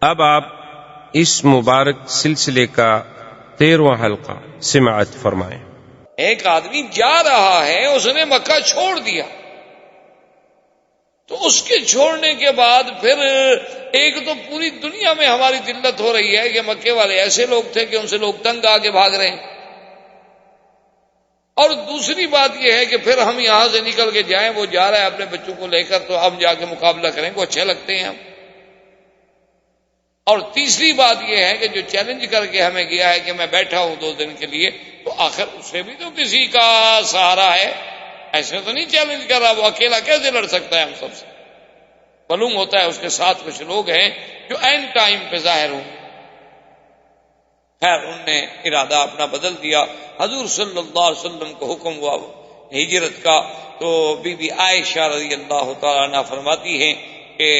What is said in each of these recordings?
اب آپ اس مبارک سلسلے کا 13واں حلقہ سماعت فرمائیں۔ ایک آدمی جا رہا ہے، اس نے مکہ چھوڑ دیا، تو اس کے چھوڑنے کے بعد پھر ایک تو پوری دنیا میں ہماری دلت ہو رہی ہے کہ مکے والے ایسے لوگ تھے کہ ان سے لوگ تنگ آ کے بھاگ رہے ہیں، اور دوسری بات یہ ہے کہ پھر ہم یہاں سے نکل کے جائیں، وہ جا رہا ہے اپنے بچوں کو لے کر، تو ہم جا کے مقابلہ کریں کو اچھے لگتے ہیں ہم۔ اور تیسری بات یہ ہے کہ جو چیلنج کر کے ہمیں گیا ہے کہ میں بیٹھا ہوں 2 دن کے لیے، تو آخر اسے بھی تو کسی کا سہارا ہے، ایسے تو نہیں چیلنج کر رہا، وہ اکیلا کیسے لڑ سکتا ہے ہم سب سے؟ معلوم ہوتا ہے اس کے ساتھ کچھ لوگ ہیں جو عین ٹائم پہ ظاہر ہوں۔ خیر انہوں نے ارادہ اپنا بدل دیا۔ حضور صلی اللہ علیہ وسلم کو حکم ہوا ہجرت کا، تو بی بی عائشہ رضی اللہ تعالیٰ عنہ فرماتی ہیں کہ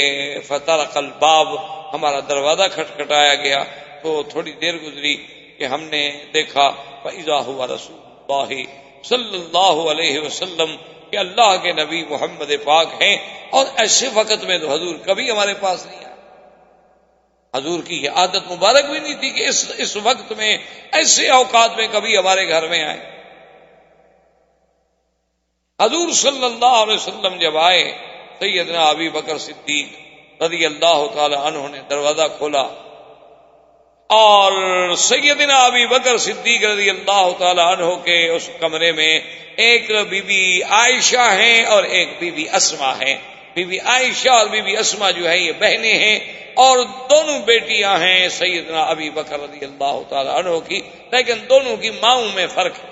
فطرق الباب، ہمارا دروازہ کھٹکھٹایا گیا، تو تھوڑی دیر گزری کہ ہم نے دیکھا فَإِذَا هُوَ رسول اللہ صلی اللہ علیہ وسلم، کہ اللہ کے نبی محمد پاک ہیں، اور ایسے وقت میں تو حضور کبھی ہمارے پاس نہیں آئے۔ حضور کی یہ عادت مبارک بھی نہیں تھی کہ اس وقت میں ایسے اوقات میں کبھی ہمارے گھر میں آئے۔ حضور صلی اللہ علیہ وسلم جب آئے، سیدنا ابی بکر صدیق رضی اللہ تعالی عنہ نے دروازہ کھولا، اور سیدنا ابی بکر صدیق رضی اللہ تعالی عنہ کے اس کمرے میں ایک بی بی عائشہ ہیں اور ایک بی بی اسما ہیں۔ بی بی عائشہ اور بی بی اسما جو ہے یہ بہنیں ہیں، اور دونوں بیٹیاں ہیں سیدنا ابی بکر رضی اللہ تعالی عنہ کی، لیکن دونوں کی ماؤں میں فرق ہے۔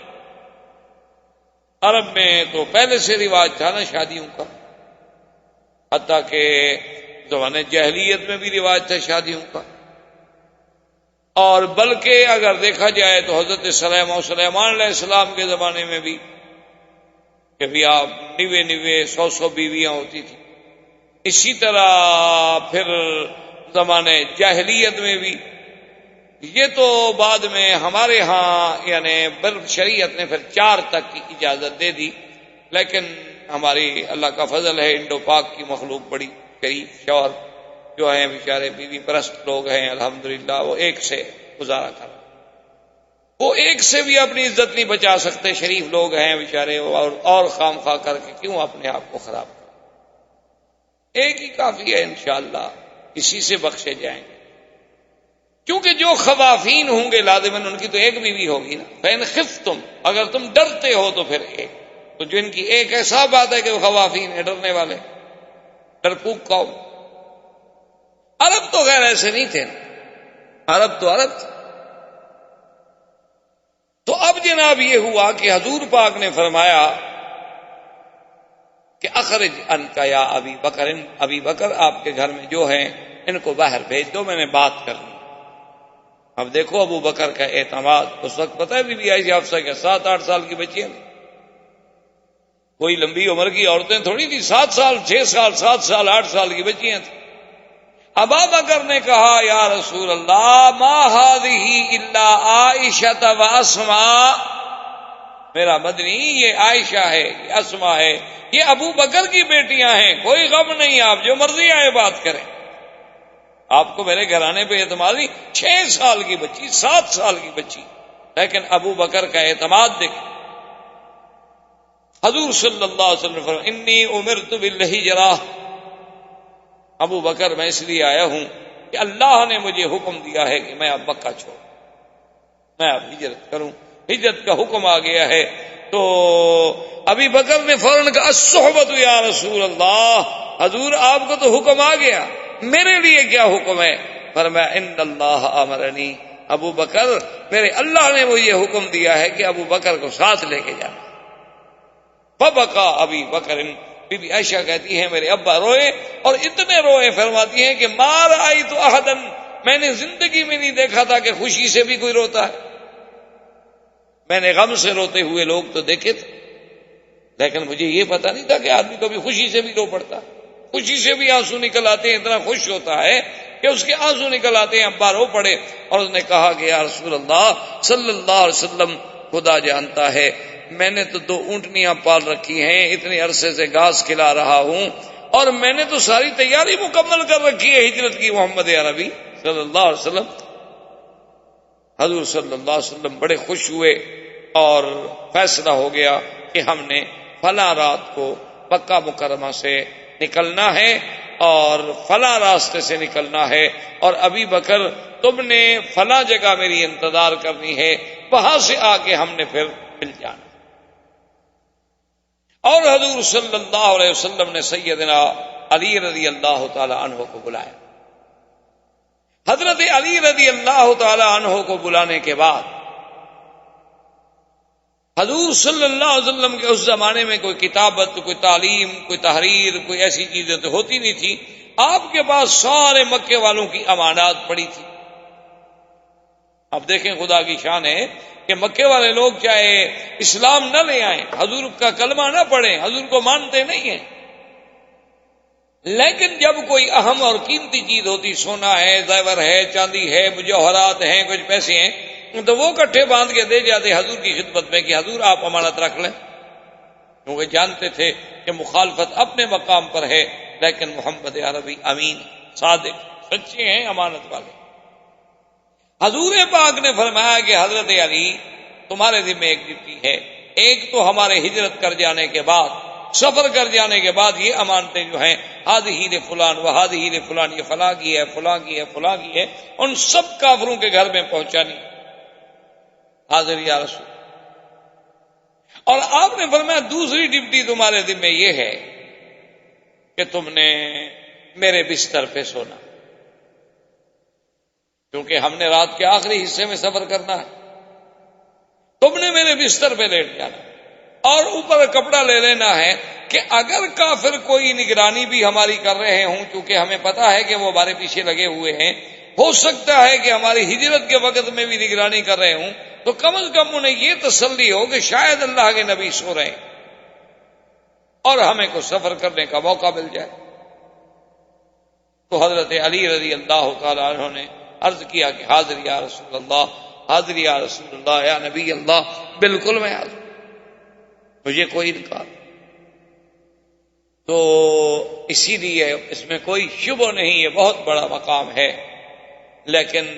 عرب میں تو پہلے سے رواج تھا نا شادیوں کا، حتیٰ کہ زمانے جاہلیت میں بھی رواج تھا شادیوں کا، اور بلکہ اگر دیکھا جائے تو حضرت سلیمان علیہ السلام کے زمانے میں بھی کہ بھی آپ 100 بیویاں ہوتی تھیں۔ اسی طرح پھر زمانے جاہلیت میں بھی، یہ تو بعد میں ہمارے ہاں یعنی شریعت نے پھر 4 تک کی اجازت دے دی، لیکن ہماری اللہ کا فضل ہے، انڈو پاک کی مخلوق بڑی شریف شوہر جو ہیں بیچارے بیوی پرست لوگ ہیں، الحمدللہ وہ ایک سے گزارا کر، وہ ایک سے بھی اپنی عزت نہیں بچا سکتے، شریف لوگ ہیں بیچارے، اور خام خواہ کر کے کیوں اپنے آپ کو خراب کریں؟ ایک ہی کافی ہے، انشاءاللہ اسی سے بخشے جائیں گے، کیونکہ جو خوافین ہوں گے لازماً ان کی تو ایک بیوی ہوگی نا۔ فَإِنْ خِفْتُمْ، اگر تم ڈرتے ہو تو پھر ایک، تو جن کی ایک ایسا بات ہے کہ وہ خوافین ہیں، ڈرنے والے، ڈرپوک قوم۔ عرب تو غیر ایسے نہیں تھے نا، عرب تو عرب تھے۔ تو اب جناب یہ ہوا کہ حضور پاک نے فرمایا کہ اخرج انت یا ابی بکر، ابی بکر آپ کے گھر میں جو ہیں ان کو باہر بھیج دو، میں نے بات کرنی۔ اب دیکھو ابو بکر کا اعتماد، اس وقت پتہ ہے بی بی عائشہ حفصہ کے 7-8 سال کی بچیاں تھیں، کوئی لمبی عمر کی عورتیں تھوڑی تھی، 7 سال 6 سال 7 سال 8 سال کی بچیاں تھیں۔ ابا بکر نے کہا یا رسول اللہ ما هذه الا عائشہ و اسماء، میرا مدنی یہ عائشہ ہے، یہ اسماء ہے، یہ ابو بکر کی بیٹیاں ہیں، کوئی غم نہیں، آپ جو مرضی آئے بات کریں، آپ کو میرے گھرانے پہ اعتماد نہیں۔ 6 سال کی بچی 7 سال کی بچی، لیکن ابو بکر کا اعتماد دیکھ۔ حضور صلی اللہ علیہ وسلم فرمایا انی امرت بالہجرہ، ابو بکر میں اس لیے آیا ہوں کہ اللہ نے مجھے حکم دیا ہے کہ میں اب مکہ چھوڑوں، میں اب ہجرت کروں، ہجرت کا حکم آ گیا ہے۔ تو ابی بکر نے فوراً کہا الصحبۃ یا رسول اللہ، حضور آپ کو تو حکم آ گیا، میرے لیے کیا حکم ہے؟ فرمایا ان اللہ امرنی، ابو بکر میرے اللہ نے مجھے حکم دیا ہے کہ ابو بکر کو ساتھ لے کے جانا۔ فبکا ابی بکر، بی بی عائشہ کہتی ہیں میرے ابا روئے، اور اتنے روئے، فرماتی ہیں کہ ما رأیت احدا، میں نے زندگی میں نہیں دیکھا تھا کہ خوشی سے بھی کوئی روتا ہے، میں نے غم سے روتے ہوئے لوگ تو دیکھے تھے، لیکن مجھے یہ پتا نہیں تھا کہ آدمی کبھی خوشی سے بھی رو پڑتا، خوشی سے بھی آنسو نکل آتے ہیں، اتنا خوش ہوتا ہے کہ اس کے آنسو نکل آتے ہیں۔ ابا رو پڑے اور اس نے کہا کہ یا رسول اللہ صلی اللہ علیہ وسلم، خدا جانتا ہے میں نے تو 2 اونٹنیاں پال رکھی ہیں، اتنے عرصے سے گھاس کھلا رہا ہوں، اور میں نے تو ساری تیاری مکمل کر رکھی ہے ہجرت کی محمد عربی صلی اللہ علیہ وسلم، حضور صلی اللہ علیہ وسلم بڑے خوش ہوئے اور فیصلہ ہو گیا کہ ہم نے فلاں رات کو مکہ مکرمہ سے نکلنا ہے اور فلاں راستے سے نکلنا ہے، اور ابی بکر تم نے فلاں جگہ میری انتظار کرنی ہے، وہاں سے آ کے ہم نے پھر مل جانا۔ اور حضور صلی اللہ علیہ وسلم نے سیدنا علی رضی اللہ تعالی عنہ کو بلایا۔ حضرت علی رضی اللہ تعالی عنہ کو بلانے کے بعد حضور صلی اللہ علیہ وسلم کے اس زمانے میں کوئی کتابت، کوئی تعلیم، کوئی تحریر، کوئی ایسی چیزیں تو ہوتی نہیں تھی، آپ کے پاس سارے مکے والوں کی امانات پڑی تھی۔ اب دیکھیں خدا کی شان ہے کہ مکے والے لوگ چاہے اسلام نہ لے آئیں، حضور کا کلمہ نہ پڑھیں، حضور کو مانتے نہیں ہیں، لیکن جب کوئی اہم اور قیمتی چیز ہوتی، سونا ہے، زیور ہے، چاندی ہے، مجوہرات ہیں، کچھ پیسے ہیں، تو وہ کٹھے باندھ کے دے جاتے حضور کی خدمت میں کہ حضور آپ امانت رکھ لیں، کیونکہ جانتے تھے کہ مخالفت اپنے مقام پر ہے، لیکن محمد عربی امین، صادق، سچے ہیں، امانت والے۔ حضور پاک نے فرمایا کہ حضرت علی تمہارے ذمہ ایک ڈیوٹی ہے، ایک تو ہمارے ہجرت کر جانے کے بعد، سفر کر جانے کے بعد یہ امانتیں جو ہیں ہذہ لفلان و ہذہ لفلان، یہ فلاں کی ہے، فلاں کی ہے، فلاں کی ہے، ان سب کافروں کے گھر میں پہنچانی۔ حاضر یا رسول۔ اور آپ نے فرمایا دوسری ڈیوٹی تمہارے ذمہ یہ ہے کہ تم نے میرے بستر پہ سونا، کیونکہ ہم نے رات کے آخری حصے میں سفر کرنا ہے، تم نے میرے بستر پہ لیٹ جانا، اور اوپر کپڑا لے لینا ہے کہ اگر کافر کوئی نگرانی بھی ہماری کر رہے ہوں، چونکہ ہمیں پتا ہے کہ وہ ہمارے پیچھے لگے ہوئے ہیں، ہو سکتا ہے کہ ہماری ہجرت کے وقت میں بھی نگرانی کر رہے ہوں، تو کم از کم انہیں یہ تسلی ہو کہ شاید اللہ کے نبی سو رہے ہیں اور ہمیں کو سفر کرنے کا موقع مل جائے۔ تو حضرت علی رضی اللہ تعالی عنہ نے عرض کیا کہ حاضر یا رسول اللہ، حاضر یا رسول اللہ، یا نبی اللہ، بالکل میں حاضر، مجھے کوئی انکار۔ تو اسی لیے اس میں کوئی شبہ نہیں، یہ بہت بڑا مقام ہے، لیکن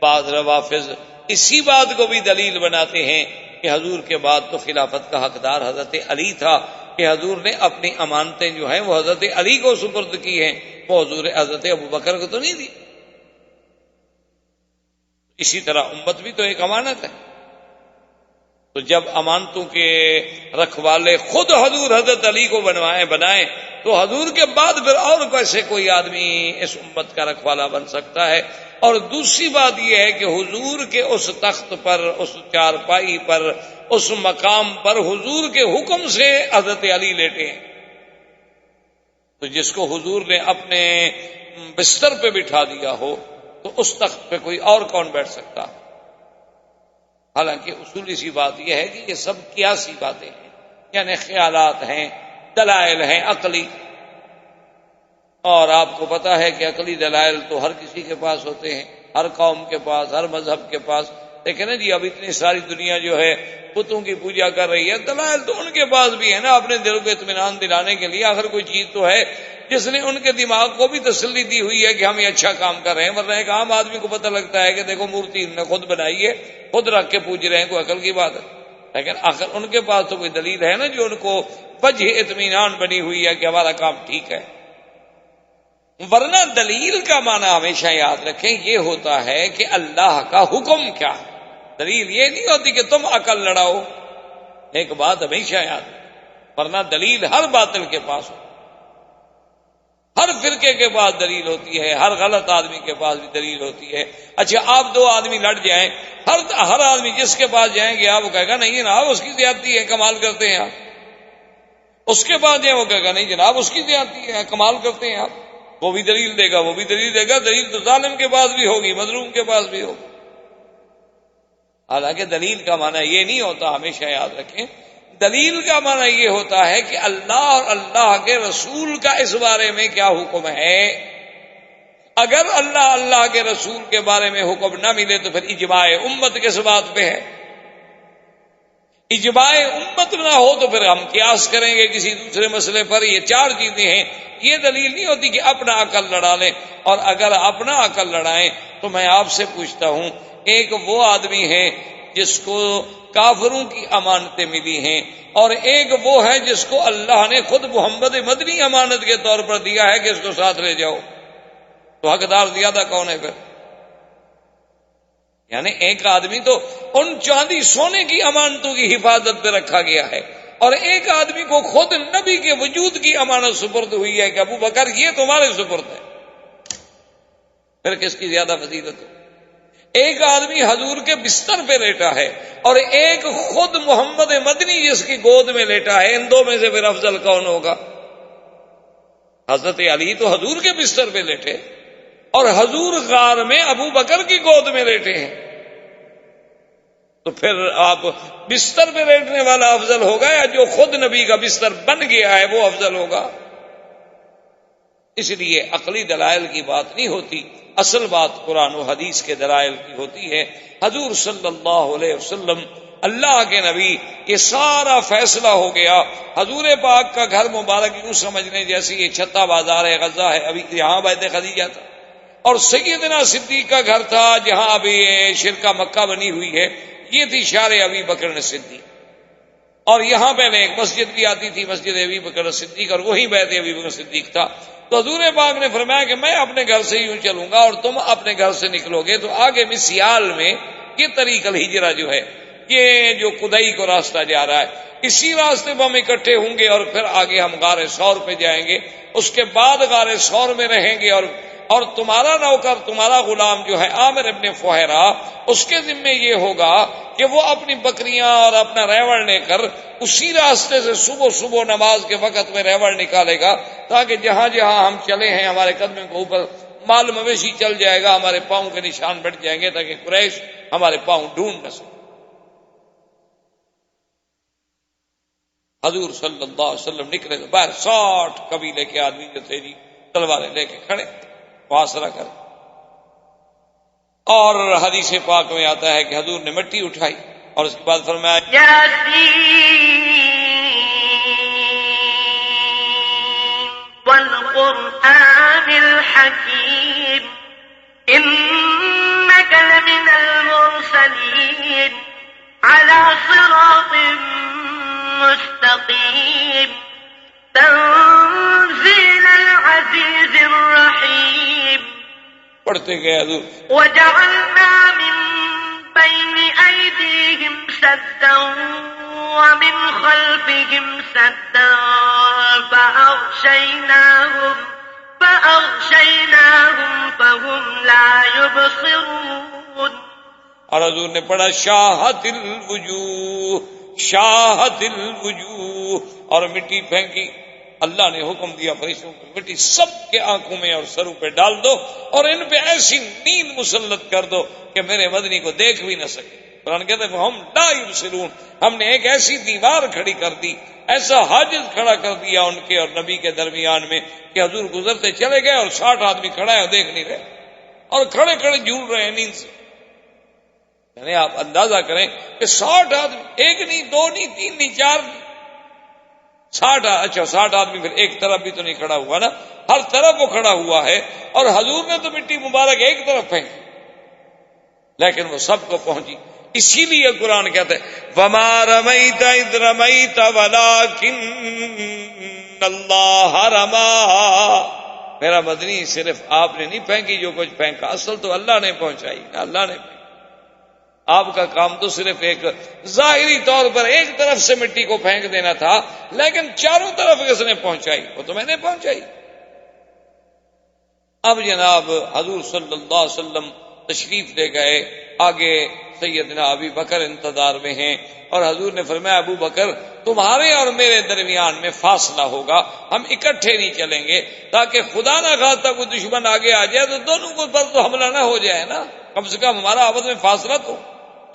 بعض روافض اسی بات کو بھی دلیل بناتے ہیں کہ حضور کے بعد تو خلافت کا حقدار حضرت علی تھا، کہ حضور نے اپنی امانتیں جو ہیں وہ حضرت علی کو سپرد کی ہیں، وہ حضرت ابو بکر کو تو نہیں دی۔ اسی طرح امت بھی تو ایک امانت ہے، تو جب امانتوں کے رکھوالے خود حضور حضرت علی کو بنائیں تو حضور کے بعد پھر اور کیسے کوئی آدمی اس امت کا رکھوالا بن سکتا ہے؟ اور دوسری بات یہ ہے کہ حضور کے اس تخت پر، اس چارپائی پر، اس مقام پر حضور کے حکم سے حضرت علی لیٹے ہیں، تو جس کو حضور نے اپنے بستر پہ بٹھا دیا ہو تو اس تخت پہ کوئی اور کون بیٹھ سکتا؟ حالانکہ اصولی سی بات یہ ہے کہ یہ سب قیاسی باتیں ہیں، یعنی خیالات ہیں، دلائل ہیں عقلی، اور آپ کو پتا ہے کہ عقلی دلائل تو ہر کسی کے پاس ہوتے ہیں، ہر قوم کے پاس، ہر مذہب کے پاس۔ دیکھیں نا جی، اب اتنی ساری دنیا جو ہے بتوں کی پوجا کر رہی ہے، دلائل تو ان کے پاس بھی ہے نا، اپنے دل کو اطمینان دلانے کے لیے آخر کوئی چیز تو ہے جس نے ان کے دماغ کو بھی تسلی دی ہوئی ہے کہ ہم یہ اچھا کام کر رہے ہیں، ورنہ ایک عام آدمی کو پتہ لگتا ہے کہ دیکھو مورتی انہوں نے خود بنائی ہے، خود رکھ کے پوج رہے ہیں، کوئی عقل کی بات ہے، لیکن آخر ان کے پاس تو کوئی دلیل ہے نا جو ان کو وجہ اطمینان بنی ہوئی ہے کہ ہمارا کام ٹھیک ہے۔ ورنہ دلیل کا معنی ہمیشہ یاد رکھیں یہ ہوتا ہے کہ اللہ کا حکم کیا ہے، دلیل یہ نہیں ہوتی کہ تم عقل لڑاؤ، ایک بات ہمیشہ یاد رکھیں، ورنہ دلیل ہر باطل کے پاس ہو، ہر فرقے کے پاس دلیل ہوتی ہے، ہر غلط آدمی کے پاس بھی دلیل ہوتی ہے۔ اچھا آپ دو آدمی لڑ جائیں، ہر آدمی جس کے پاس جائیں گے آپ وہ کہے گا نہیں جناب اس کی زیادتی ہے، کمال کرتے ہیں آپ، اس کے پاس جائیں وہ کہے گا نہیں جناب اس کی زیادتی ہے، کمال کرتے ہیں آپ، وہ بھی دلیل دے گا، وہ بھی دلیل دے گا، دلیل تو ظالم کے پاس بھی ہوگی، مظلوم کے پاس بھی ہوگی۔ حالانکہ دلیل کا معنی یہ نہیں ہوتا، ہمیشہ یاد رکھیں، دلیل کا معنی یہ ہوتا ہے کہ اللہ اور اللہ کے رسول کا اس بارے میں کیا حکم ہے۔ اگر اللہ کے رسول کے بارے میں حکم نہ ملے تو پھر اجماع امت کس بات پہ ہے؟ اجماع امت نہ ہو تو پھر ہم قیاس کریں گے کسی دوسرے مسئلے پر. یہ چار چیزیں ہیں. یہ دلیل نہیں ہوتی کہ اپنا عقل لڑا لیں. اور اگر اپنا عقل لڑائیں تو میں آپ سے پوچھتا ہوں، ایک وہ آدمی ہے جس کو کافروں کی امانتیں ملی ہیں، اور ایک وہ ہے جس کو اللہ نے خود محمد مدنی امانت کے طور پر دیا ہے کہ اس کو ساتھ لے جاؤ، تو حقدار زیادہ کون ہے پھر؟ یعنی ایک آدمی تو ان چاندی سونے کی امانتوں کی حفاظت پہ رکھا گیا ہے، اور ایک آدمی کو خود نبی کے وجود کی امانت سپرد ہوئی ہے کہ ابو بکر یہ تمہارے سپرد ہے. پھر کس کی زیادہ فضیلت ہے؟ ایک آدمی حضور کے بستر پہ لیٹا ہے اور ایک خود محمد مدنی جس کی گود میں لیٹا ہے. ان دو میں سے پھر افضل کون ہوگا؟ حضرت علی تو حضور کے بستر پہ لیٹے اور حضور غار میں ابو بکر کی گود میں لیٹے ہیں. تو پھر آپ بستر پہ لیٹنے والا افضل ہوگا یا جو خود نبی کا بستر بن گیا ہے وہ افضل ہوگا؟ اس لیے عقلی دلائل کی بات نہیں ہوتی، اصل بات قرآن و حدیث کے دلائل کی ہوتی ہے. حضور صلی اللہ علیہ وسلم اللہ کے نبی، یہ سارا فیصلہ ہو گیا. حضور پاک کا گھر مبارک یوں سمجھ لیں جیسے یہ چھتا بازار ہے، غزہ ہے، ابھی یہاں بیت خدیجہ تھا، اور سیدنا صدیق کا گھر تھا جہاں ابھی شرکہ مکہ بنی ہوئی ہے، یہ تھی شار ابی بکر صدیق. اور یہاں پہلے ایک مسجد بھی آتی تھی، مسجد ابی بکر صدیق، اور وہی بیت ابی بکر صدیق تھا. تو حضور پاک نے فرمایا کہ میں اپنے گھر سے یوں چلوں گا اور تم اپنے گھر سے نکلو گے. تو آگے مسیال میں یہ طریق الہجرہ جو ہے، یہ جو قدئی کو راستہ جا رہا ہے، اسی راستے پہ ہم اکٹھے ہوں گے اور پھر آگے ہم غار ثور پہ جائیں گے. اس کے بعد غار ثور میں رہیں گے، اور تمہارا نوکر، تمہارا غلام جو ہے عامر ابن فہیرہ، اس کے ذمے یہ ہوگا کہ وہ اپنی بکریاں اور اپنا ریوڑ لے کر اسی راستے سے صبح صبح نماز کے وقت میں ریوڑ نکالے گا، تاکہ جہاں جہاں ہم چلے ہیں ہمارے قدموں کے اوپر مال مویشی چل جائے گا، ہمارے پاؤں کے نشان بڑھ جائیں گے، تاکہ قریش ہمارے پاؤں ڈھونڈ نہ سکے. حضور صلی اللہ علیہ وسلم نکلے تو باہر 60 قبیلے کے آدمی جو تھے جی تلواریں لے کے کھڑے محاصرہ کر. اور حدیث پاک میں آتا ہے کہ حضور نے مٹی اٹھائی اور اس کے بعد فرمایا والقرآن الحکیم انک لمن المرسلین علی صراط مستقیم تنزیل العزیز الرحیم. پڑھتے گئے حضور وجعلنا من بين أيديهم سدا ومن خلفهم سدا فأغشيناهم فهم لا يبصرون. اور حضور نے پڑھا شاہت الوجوہ، شاہت الوجوہ، اور مٹی پھینکی. اللہ نے حکم دیا فرشتوں کو مٹی سب کے آنکھوں میں اور سروں پہ ڈال دو اور ان پہ ایسی نیند مسلط کر دو کہ میرے مدنی کو دیکھ بھی نہ سکے. قرآن کہتے ہیں ہم لا یبصرون، ہم نے ایک ایسی دیوار کھڑی کر دی، ایسا حاجز کھڑا کر دیا ان کے اور نبی کے درمیان میں کہ حضور گزرتے چلے گئے اور 60 آدمی کھڑا ہے اور دیکھ نہیں رہے اور کھڑے کھڑے جھول رہے ہیں نیند سے. یعنی آپ اندازہ کریں کہ 60 آدمی، ایک نہیں، دو نہیں، تین نہیں، چار نہیں، 60 آدمی پھر ایک طرف بھی تو نہیں کھڑا ہوا نا، ہر طرف وہ کھڑا ہوا ہے. اور حضور نے تو مٹی مبارک ایک طرف پھینکی لیکن وہ سب کو پہنچی. اسی لیے قرآن کہتے ہیں وَمَا رَمَيْتَ إِذْ رَمَيْتَ وَلَٰكِنَّ اللَّهَ رَمَىٰ. میرا مدنی صرف آپ نے نہیں پھینکی جو کچھ پھینکا، اصل تو اللہ نے پہنچائی نا، اللہ نے پھینکی. آپ کا کام تو صرف ایک ظاہری طور پر ایک طرف سے مٹی کو پھینک دینا تھا، لیکن چاروں طرف کس نے پہنچائی؟ وہ تو میں نے پہنچائی. اب جناب حضور صلی اللہ علیہ وسلم تشریف لے گئے، آگے سیدنا ابی بکر انتظار میں ہیں، اور حضور نے فرمایا ابو بکر تمہارے اور میرے درمیان میں فاصلہ ہوگا، ہم اکٹھے نہیں چلیں گے تاکہ خدا نہ خواستہ کوئی دشمن آگے آ جائے تو دونوں کو پر تو حملہ نہ ہو جائے نا، کم سے کم ہمارا آپس میں فاصلہ تو.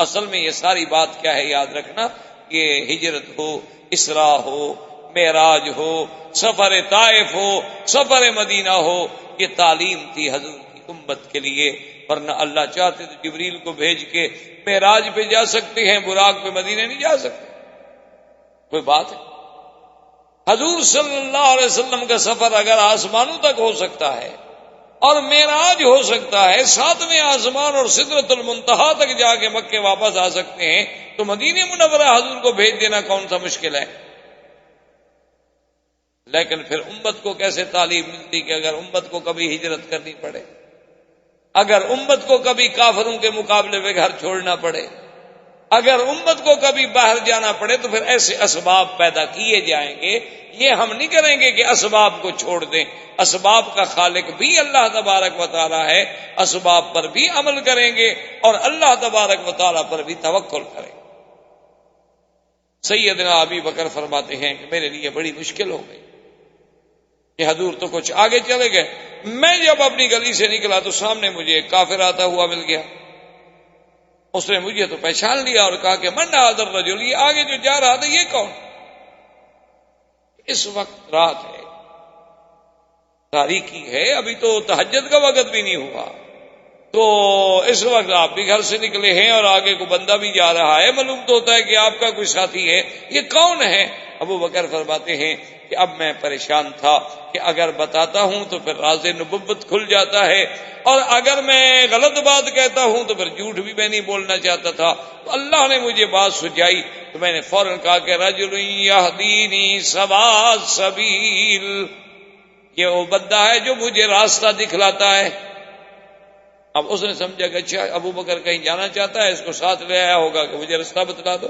اصل میں یہ ساری بات کیا ہے یاد رکھنا، یہ ہجرت ہو، اسراء ہو، معراج ہو، سفر طائف ہو، سفر مدینہ ہو، یہ تعلیم تھی حضور کی امت کے لیے. ورنہ اللہ چاہتے تو جبریل کو بھیج کے معراج پہ جا سکتے ہیں، براق پہ مدینہ نہیں جا سکتے. کوئی بات ہے؟ حضور صلی اللہ علیہ وسلم کا سفر اگر آسمانوں تک ہو سکتا ہے اور معراج ہو سکتا ہے، 7ویں آسمان اور سدرۃ المنتہا تک جا کے مکے واپس آ سکتے ہیں، تو مدینہ منورہ حضور کو بھیج دینا کون سا مشکل ہے؟ لیکن پھر امت کو کیسے تعلیم ملتی کہ اگر امت کو کبھی ہجرت کرنی پڑے، اگر امت کو کبھی کافروں کے مقابلے میں گھر چھوڑنا پڑے، اگر امت کو کبھی باہر جانا پڑے، تو پھر ایسے اسباب پیدا کیے جائیں گے۔ یہ ہم نہیں کریں گے کہ اسباب کو چھوڑ دیں، اسباب کا خالق بھی اللہ تبارک و تعالی ہے، اسباب پر بھی عمل کریں گے اور اللہ تبارک و تعالی پر بھی توکل کریں گے۔ سیدنا ابی بکر فرماتے ہیں کہ میرے لیے بڑی مشکل ہو گئی کہ حضور تو کچھ آگے چلے گئے، میں جب اپنی گلی سے نکلا تو سامنے مجھے ایک کافر آتا ہوا مل گیا، اس نے مجھے تو پہچان لیا اور کہا کہ من ھذا الرجل، یہ آگے جو جا رہا تھا یہ کون؟ اس وقت رات ہے، تاریکی ہے، ابھی تو تہجد کا وقت بھی نہیں ہوا، تو اس وقت آپ بھی گھر سے نکلے ہیں اور آگے کو بندہ بھی جا رہا ہے، معلوم تو ہوتا ہے کہ آپ کا کوئی ساتھی ہے، یہ کون ہے؟ ابو بکر فرماتے ہیں کہ اب میں پریشان تھا کہ اگر بتاتا ہوں تو پھر راز نبوت کھل جاتا ہے، اور اگر میں غلط بات کہتا ہوں تو پھر جھوٹ بھی میں نہیں بولنا چاہتا تھا، تو اللہ نے مجھے بات سجائی، تو میں نے فوراً کہا کہ رجل یہدینی سواء السبیل، یہ وہ بندہ ہے جو مجھے راستہ دکھلاتا ہے۔ اب اس نے سمجھا کہ اچھا ابو بکر کہیں جانا چاہتا ہے، اس کو ساتھ لے آیا ہوگا کہ مجھے راستہ بتلا دو،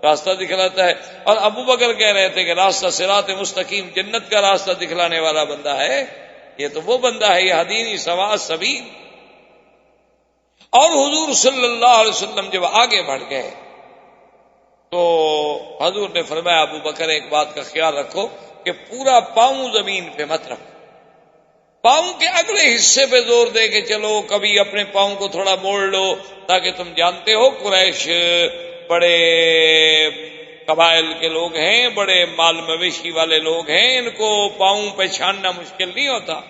راستہ دکھلاتا ہے۔ اور ابو بکر کہہ رہے تھے کہ راستہ صراط مستقیم، جنت کا راستہ دکھلانے والا بندہ ہے، یہ تو وہ بندہ ہے، یہ ہدینی سواء السبیل۔ اور حضور صلی اللہ علیہ وسلم جب آگے بڑھ گئے تو حضور نے فرمایا ابو بکر ایک بات کا خیال رکھو کہ پورا پاؤں زمین پہ مت رکھو، پاؤں کے اگلے حصے پہ زور دے کے چلو، کبھی اپنے پاؤں کو تھوڑا موڑ لو، تاکہ تم جانتے ہو قریش بڑے قبائل کے لوگ ہیں، بڑے مال مویشی والے لوگ ہیں، ان کو پاؤں پہ چھاننا مشکل نہیں ہوتا۔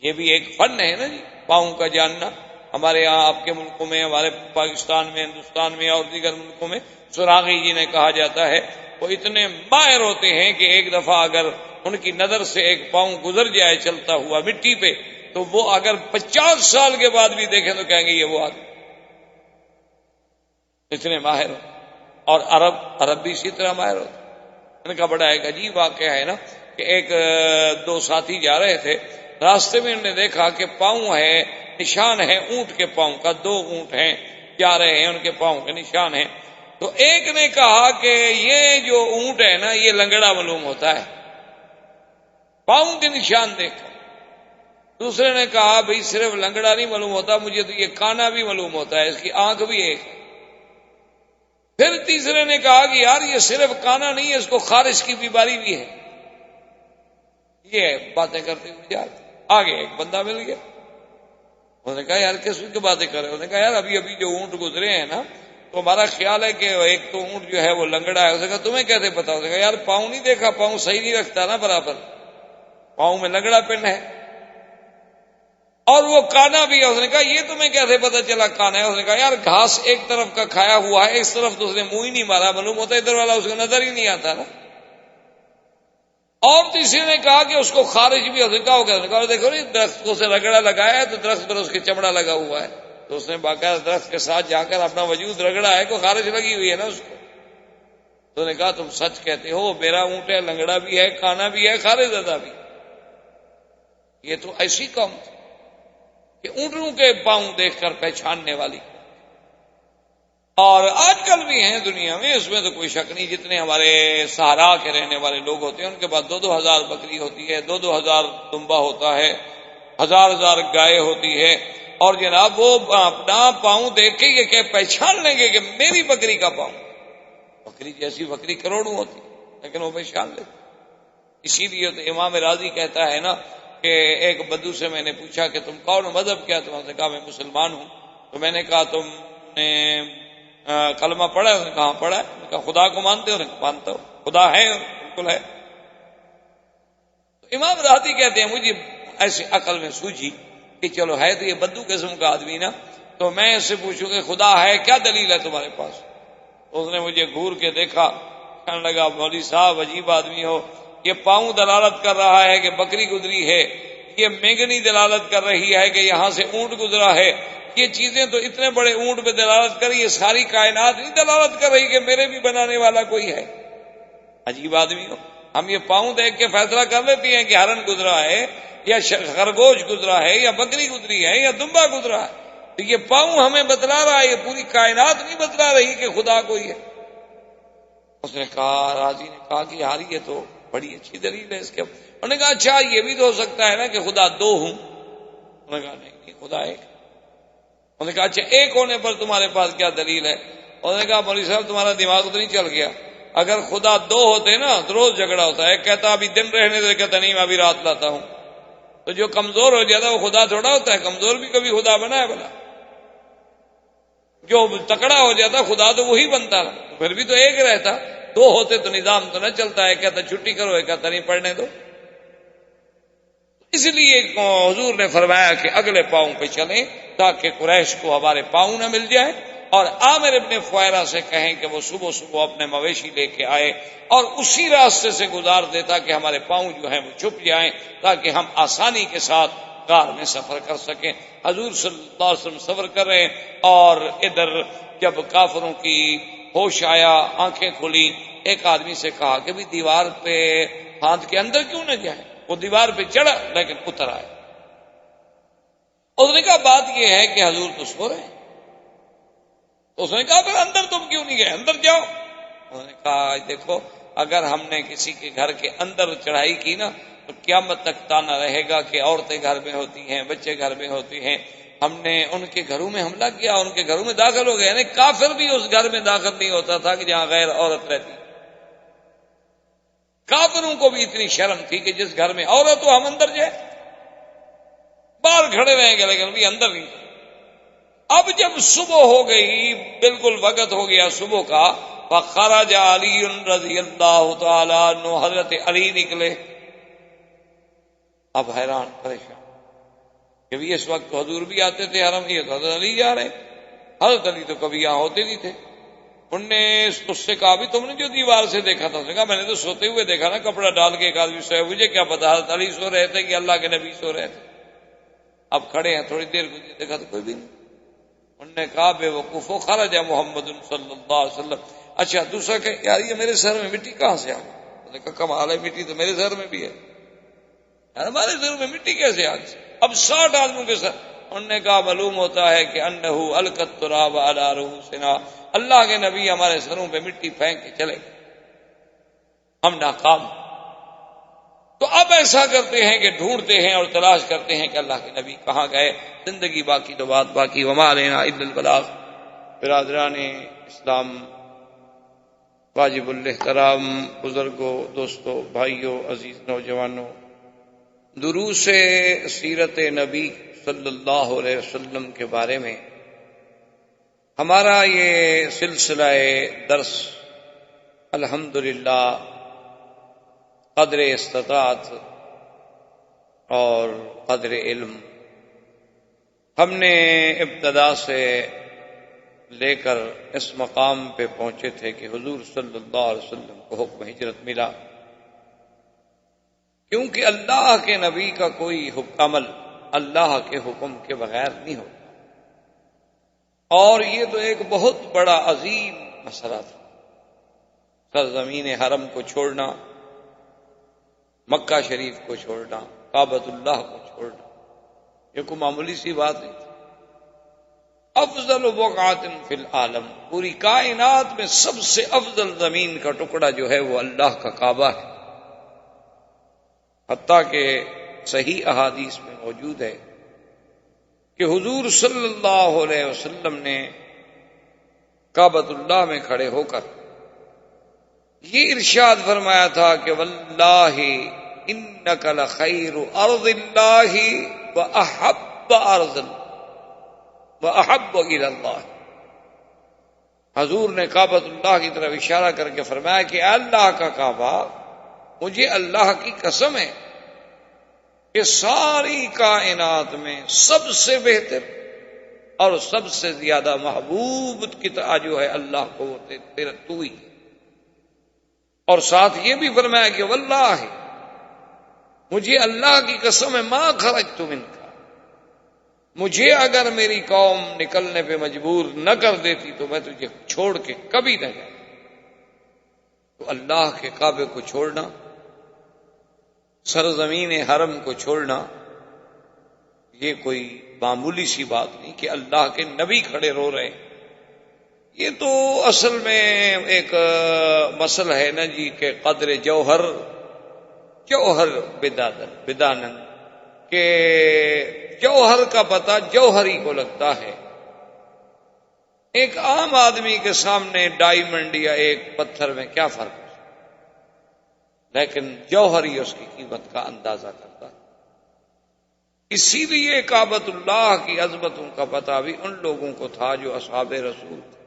یہ بھی ایک فن ہے نا جی، پاؤں کا جاننا۔ ہمارے یہاں آپ کے ملکوں میں، ہمارے پاکستان میں، ہندوستان میں اور دیگر ملکوں میں سراغی جی نے کہا جاتا ہے، وہ اتنے ماہر ہوتے ہیں کہ ایک دفعہ اگر ان کی نظر سے ایک پاؤں گزر جائے چلتا ہوا مٹی پہ، تو وہ اگر 50 سال کے بعد بھی دیکھیں تو کہیں گے یہ وہ آدمی، اتنے ماہر ہو۔ اور عرب بھی اسی طرح ماہر ہوتے۔ ان کا بڑا ایک عجیب واقعہ ہے نا کہ ایک دو ساتھی جا رہے تھے، راستے میں انہوں نے دیکھا کہ پاؤں ہے، نشان ہے اونٹ کے پاؤں کا، 2 اونٹ ہیں جا رہے ہیں، ان کے پاؤں کے نشان ہیں۔ تو ایک نے کہا کہ یہ جو اونٹ ہے نا یہ لنگڑا معلوم ہوتا ہے پاؤں کے نشان دیکھ کر۔ دوسرے نے کہا بھئی صرف لنگڑا نہیں معلوم ہوتا، مجھے تو یہ کانا بھی معلوم ہوتا ہے، اس کی آنکھ بھی ایک ہے۔ پھر تیسرے نے کہا کہ یار یہ صرف کانا نہیں ہے، اس کو خارش کی بیماری بھی ہے۔ یہ باتیں کرتے ہوئے جا آگے ایک بندہ مل گیا، انہوں نے کہا یار کس کی باتیں کر رہے؟ انہوں نے کہا یار ابھی جو اونٹ گزرے ہیں نا تو ہمارا خیال ہے کہ ایک تو اونٹ جو ہے وہ لنگڑا ہے۔ اس نے کہا تمہیں کیسے پتا؟ اس نے کہا یار پاؤں نہیں دیکھا، پاؤں صحیح نہیں رکھتا نا برابر، پاؤں میں لنگڑا پن ہے، اور وہ کانا بھی ہے۔ اس نے کہا یہ تمہیں کیسے پتا چلا کانا ہے؟ اس نے کہا یار گھاس ایک طرف کا کھایا ہوا ہے، اس طرف تو اس نے منہ ہی نہیں مارا، معلوم ہوتا ہے ادھر والا اس کو نظر ہی نہیں آتا نا۔ اور تیسرے نے کہا کہ اس کو خارج بھی اس نے کہا ہوگا، اس نے کہا دیکھو نہیں درخت کو سے رگڑا لگایا ہے تو درخت پر اس کے چمڑا لگا ہوا ہے، تو اس نے باقاعدہ درخت کے ساتھ جا کر اپنا وجود رگڑا ہے، کوئی خارج لگی ہوئی ہے نا اس کو۔ تو نے کہا تم سچ کہتے ہو، میرا اونٹ ہے، لنگڑا بھی ہے، کانا بھی ہے، خارج زدہ بھی۔ یہ تو ایسی قوم تھی کہ اونٹوں کے پاؤں دیکھ کر پہچاننے والی، اور آج کل بھی ہیں دنیا میں، اس میں تو کوئی شک نہیں۔ جتنے ہمارے صحرا کے رہنے والے لوگ ہوتے ہیں ان کے پاس 2-2 ہزار بکری ہوتی ہے، 2-2 ہزار دمبا ہوتا ہے، 1000 گائے ہوتی ہے، اور جناب وہ اپنا پاؤں دیکھ کے یہ کہ پہچان لیں گے کہ میری بکری کا پاؤں، بکری جیسی بکری کروڑوں ہوتی لیکن وہ پہچان لے۔ اسی لیے تو امام راضی کہتا ہے نا کہ ایک بدو سے میں نے پوچھا کہ تم کون مذہب کیا؟ تو انہوں نے کہا میں مسلمان ہوں۔ تو میں نے کہا تم نے کلمہ پڑھا ہے؟ انہوں نے کہا پڑھا ہے۔ میں نے کہا خدا کو مانتے ہو؟ انہوں نے کہا مانتا ہوں۔ خدا ہے؟ بالکل ہے۔ تو امام راضی کہتے ہیں مجھے ایسی عقل میں سوجھی کہ چلو ہے تو یہ بدو قسم کا آدمی نا، تو میں اس سے پوچھوں کہ خدا ہے، کیا دلیل ہے تمہارے پاس؟ اس نے مجھے گھور کے دیکھا، کہنے لگا مولوی صاحب عجیب آدمی ہو، یہ پاؤں دلالت کر رہا ہے کہ بکری گزری ہے، یہ مینگنی دلالت کر رہی ہے کہ یہاں سے اونٹ گزرا ہے، یہ چیزیں تو اتنے بڑے اونٹ پہ دلالت کر رہی، یہ ساری کائنات نہیں دلالت کر رہی کہ میرے بھی بنانے والا کوئی ہے؟ عجیب آدمی ہو، ہم یہ پاؤں دیکھ کے فیصلہ کر لیتے ہیں کہ ہرن گزرا ہے یا خرگوش گزرا ہے یا بکری گزری ہے یا دمبا گزرا ہے، تو یہ پاؤں ہمیں بتلا رہا ہے، یہ پوری کائنات نہیں بتلا رہی کہ خدا کوئی ہے۔ اس نے کہا، راضی نے کہا کہ یار یہ تو بڑی اچھی دلیل ہے اس کے۔ انہوں نے کہا اچھا یہ بھی تو ہو سکتا ہے نا کہ خدا دو ہوں؟ انہوں نے کہا نہیں خدا ایک۔ انہوں نے کہا اچھا ایک ہونے پر تمہارے پاس کیا دلیل ہے؟ انہوں نے کہا مولوی صاحب تمہارا دماغ تو نہیں چل گیا، اگر خدا دو ہوتے نا تو روز جھگڑا ہوتا ہے، کہتا ابھی دن رہنے دے، کہتا نہیں میں ابھی رات لاتا ہوں، تو جو کمزور ہو جاتا ہے وہ خدا تھوڑا ہوتا ہے، کمزور بھی کبھی خدا بنا ہے بنا، جو تکڑا ہو جاتا خدا تو وہی بنتا، پھر بھی تو ایک رہتا، دو ہوتے تو نظام تو نہ چلتا ہے، کہتا چھٹی کرو ہے کہتا نہیں پڑھنے دو۔ اس لیے حضور نے فرمایا کہ اگلے پاؤں پہ چلیں تاکہ قریش کو ہمارے پاؤں نہ مل جائے، اور عامر ابن فہیرہ سے کہیں کہ وہ صبح صبح اپنے مویشی لے کے آئے اور اسی راستے سے گزار دیتا کہ ہمارے پاؤں جو ہیں وہ چھپ جائیں تاکہ ہم آسانی کے ساتھ غار میں سفر کر سکیں۔ حضور صلی اللہ علیہ وسلم سفر کر رہے ہیں، اور ادھر جب کافروں کی ہوش آیا، آنکھیں کھلی، ایک آدمی سے کہا کہ بھی دیوار پہ ہاتھ کے اندر کیوں نہ جائے؟ وہ دیوار پہ چڑھا لیکن اتر آیا۔ اس نے کہا بات یہ ہے کہ حضور تو سو رہے ہیں۔ اس نے کہا پھر اندر تم کیوں نہیں گئے؟ اندر جاؤ۔ انہوں نے کہا دیکھو اگر ہم نے کسی کے گھر کے اندر چڑھائی کی نا تو قیامت تک تانا رہے گا کہ عورتیں گھر میں ہوتی ہیں، بچے گھر میں ہوتے ہیں، ہم نے ان کے گھروں میں حملہ کیا، ان کے گھروں میں داخل ہو گئے، یعنی کافر بھی اس گھر میں داخل نہیں ہوتا تھا کہ جہاں غیر عورت رہتی۔ کافروں کو بھی اتنی شرم تھی کہ جس گھر میں عورت ہو ہم اندر جائیں، باہر کھڑے رہیں گے لیکن بھی اندر نہیں۔ اب جب صبح ہو گئی، بالکل وقت ہو گیا صبح کا، فخرج علی رضی اللہ تعالی عنہ، حضرت علی نکلے۔ اب حیران پریشان کہ بھی اس وقت حضور بھی آتے تھے حرم، یہ تو حضرت علی جا رہے ہیں۔ حضرت علی تو کبھی یہاں ہوتے نہیں تھے۔ انہوں نے اس سے کہا بھی تم نے جو دیوار سے دیکھا تھا؟ اس نے کہا میں نے تو سوتے ہوئے دیکھا نا، کپڑا ڈال کے ایک آدمی سویا، مجھے کیا پتا حضرت علی سو رہے تھے کہ اللہ کے نبی سو رہے تھے۔ اب کھڑے ہیں، تھوڑی دیر گزری، دیکھا تو کوئی بھی نہیں۔ انہوں نے کہا بے وقوفو خرج محمد صلی اللہ علیہ وسلم۔ اچھا دوسرا کہ یار یہ میرے سر میں مٹی کہاں سے آ گئی؟ انہوں نے کہا کمال ہے، مٹی تو میرے سر میں بھی ہے، ہمارے سر میں مٹی کیسے آ گئی؟ اب 60 آدمیوں کے سر۔ انہوں نے کہا معلوم ہوتا ہے کہ انہو القت التراب علی رؤوسنا، اللہ کے نبی ہمارے سروں پہ مٹی پھینک کے چلے گئے، ہم ناکام۔ تو اب ایسا کرتے ہیں کہ ڈھونڈتے ہیں اور تلاش کرتے ہیں کہ اللہ کے نبی کہاں گئے۔ زندگی باقی تو بات باقی، وما علینا الا البلاغ۔ برادران اسلام، واجب الاحترام بزرگوں، دوستوں، بھائیوں، عزیز نوجوانوں، دروس سیرت نبی صلی اللہ علیہ وسلم کے بارے میں ہمارا یہ سلسلہ درس الحمدللہ قدر استطاعت اور قدر علم ہم نے ابتدا سے لے کر اس مقام پہ پہنچے تھے کہ حضور صلی اللہ علیہ وسلم کو حکم ہجرت ملا، کیونکہ اللہ کے نبی کا کوئی عمل اللہ کے حکم کے بغیر نہیں ہوتا، اور یہ تو ایک بہت بڑا عظیم مسئلہ تھا، سرزمین حرم کو چھوڑنا، مکہ شریف کو چھوڑنا، کعبۃ اللہ کو چھوڑنا، یہ کوئی معمولی سی بات نہیں تھی۔ افضل بقعۃ فی العالم، پوری کائنات میں سب سے افضل زمین کا ٹکڑا جو ہے وہ اللہ کا کعبہ ہے، حتیٰ کہ صحیح احادیث میں موجود ہے کہ حضور صلی اللہ علیہ وسلم نے کعبۃ اللہ میں کھڑے ہو کر یہ ارشاد فرمایا تھا کہ واللہ انک لخیر ارض اللہ واحب ارض واحب الی اللہ۔ حضور نے کعبۃ اللہ کی طرف اشارہ کر کے فرمایا کہ اللہ کا کعبہ، مجھے اللہ کی قسم ہے کہ ساری کائنات میں سب سے بہتر اور سب سے زیادہ محبوب کی جو ہے اللہ کو وہ تیرا تو ہی ہے۔ اور ساتھ یہ بھی فرمایا کہ واللہ مجھے اللہ کی قسم ہے ما خرجت منک، مجھے اگر میری قوم نکلنے پہ مجبور نہ کر دیتی تو میں تجھے چھوڑ کے کبھی نہ جاتا۔ تو اللہ کے کعبے کو چھوڑنا، سرزمین حرم کو چھوڑنا، یہ کوئی معمولی سی بات نہیں کہ اللہ کے نبی کھڑے رو رہے ہیں۔ یہ تو اصل میں ایک مسئلہ ہے نا جی کہ قدر جوہر بدانن، کہ جوہر کا پتہ جوہری کو لگتا ہے۔ ایک عام آدمی کے سامنے ڈائمنڈ یا ایک پتھر میں کیا فرق ہے، لیکن جوہری اس کی قیمت کا اندازہ کرتا ہے۔ اسی لیے کعبۃ اللہ کی عظمتوں کا پتہ بھی ان لوگوں کو تھا جو اصحاب رسول تھے،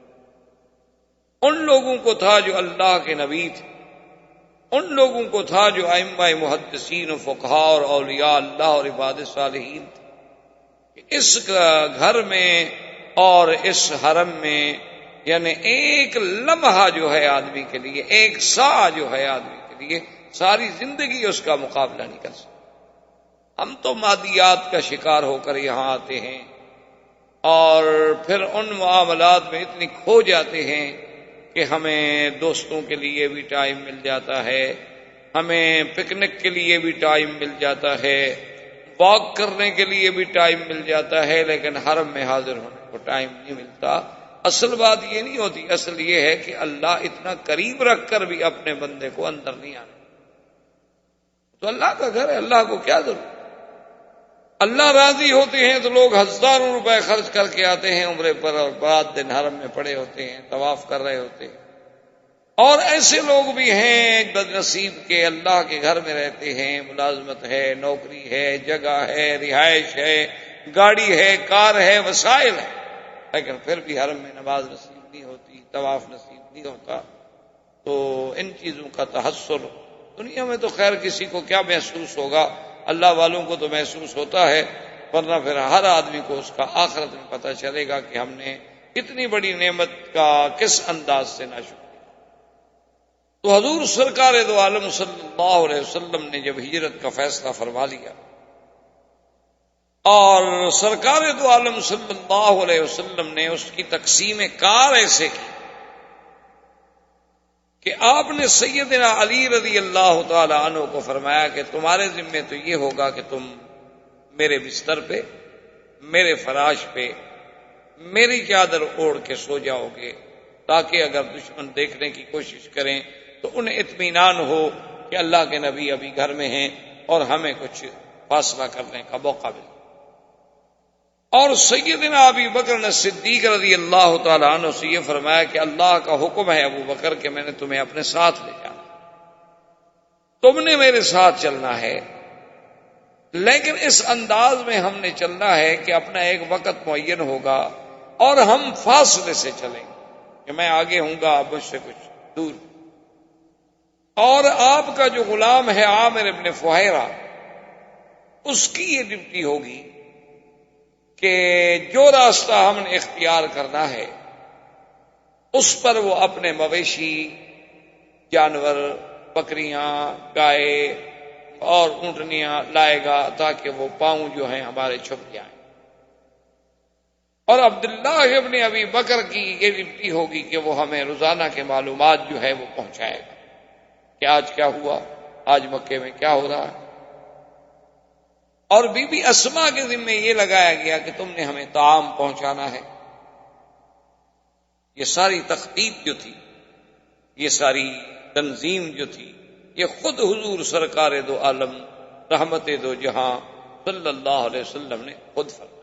ان لوگوں کو تھا جو اللہ کے نبی تھے، ان لوگوں کو تھا جو ائمہ محدثین و فقہاء اور اولیاء اللہ اور عباد صالحین تھے۔ اس گھر میں اور اس حرم میں یعنی ایک لمحہ جو ہے آدمی کے لیے، ایک سا جو ہے آدمی کے لیے ساری زندگی اس کا مقابلہ نہیں کر سکتا۔ ہم تو مادیات کا شکار ہو کر یہاں آتے ہیں اور پھر ان معاملات میں اتنی کھو جاتے ہیں کہ ہمیں دوستوں کے لیے بھی ٹائم مل جاتا ہے، ہمیں پکنک کے لیے بھی ٹائم مل جاتا ہے، واک کرنے کے لیے بھی ٹائم مل جاتا ہے، لیکن حرم میں حاضر ہونے کو ٹائم نہیں ملتا۔ اصل بات یہ نہیں ہوتی، اصل یہ ہے کہ اللہ اتنا قریب رکھ کر بھی اپنے بندے کو اندر نہیں آنے۔ تو اللہ کا گھر ہے، اللہ کو کیا ضرورت؟ اللہ راضی ہوتے ہیں تو لوگ ہزاروں روپے خرچ کر کے آتے ہیں عمرے پر اور رات دن حرم میں پڑے ہوتے ہیں، طواف کر رہے ہوتے ہیں۔ اور ایسے لوگ بھی ہیں بد نصیب کے اللہ کے گھر میں رہتے ہیں، ملازمت ہے، نوکری ہے، جگہ ہے، رہائش ہے، گاڑی ہے، کار ہے، وسائل ہے، لیکن پھر بھی حرم میں نماز نصیب نہیں ہوتی، طواف نصیب نہیں ہوتا۔ تو ان چیزوں کا تحسر دنیا میں تو خیر کسی کو کیا محسوس ہوگا، اللہ والوں کو تو محسوس ہوتا ہے، ورنہ پھر ہر آدمی کو اس کا آخرت میں پتہ چلے گا کہ ہم نے اتنی بڑی نعمت کا کس انداز سے ناشکر۔ تو حضور سرکار دو عالم صلی اللہ علیہ وسلم نے جب ہجرت کا فیصلہ فرما لیا اور سرکار دو عالم صلی اللہ علیہ وسلم نے اس کی تقسیم کار ایسے کی کہ آپ نے سیدنا علی رضی اللہ تعالی عنہ کو فرمایا کہ تمہارے ذمے تو یہ ہوگا کہ تم میرے بستر پہ، میرے فراش پہ میری چادر اوڑھ کے سو جاؤ گے، تاکہ اگر دشمن دیکھنے کی کوشش کریں تو انہیں اطمینان ہو کہ اللہ کے نبی ابھی گھر میں ہیں اور ہمیں کچھ فاصلہ کرنے کا موقع ملے۔ اور سیدنا ابی بکر صدیق رضی اللہ تعالی عنہ سے یہ فرمایا کہ اللہ کا حکم ہے ابو بکر کہ میں نے تمہیں اپنے ساتھ لے جانا، تم نے میرے ساتھ چلنا ہے، لیکن اس انداز میں ہم نے چلنا ہے کہ اپنا ایک وقت معین ہوگا اور ہم فاصلے سے چلیں کہ میں آگے ہوں گا، آپ مجھ سے کچھ دور، اور آپ کا جو غلام ہے عامر ابن فہیرہ، اس کی یہ ڈیوٹی ہوگی کہ جو راستہ ہم نے اختیار کرنا ہے اس پر وہ اپنے مویشی جانور، بکریاں، گائے اور اونٹنیاں لائے گا تاکہ وہ پاؤں جو ہیں ہمارے چھپ جائیں۔ اور عبداللہ ابن ابی بکر کی یہ ڈیوٹی ہوگی کہ وہ ہمیں روزانہ کے معلومات جو ہے وہ پہنچائے گا کہ آج کیا ہوا، آج مکے میں کیا ہو رہا ہے۔ اور بی بی اسما کے ذمہ یہ لگایا گیا کہ تم نے ہمیں طعام پہنچانا ہے۔ یہ ساری تخطیط جو تھی، یہ ساری تنظیم جو تھی، یہ خود حضور سرکار دو عالم رحمت دو جہاں صلی اللہ علیہ وسلم نے خود فرمایا۔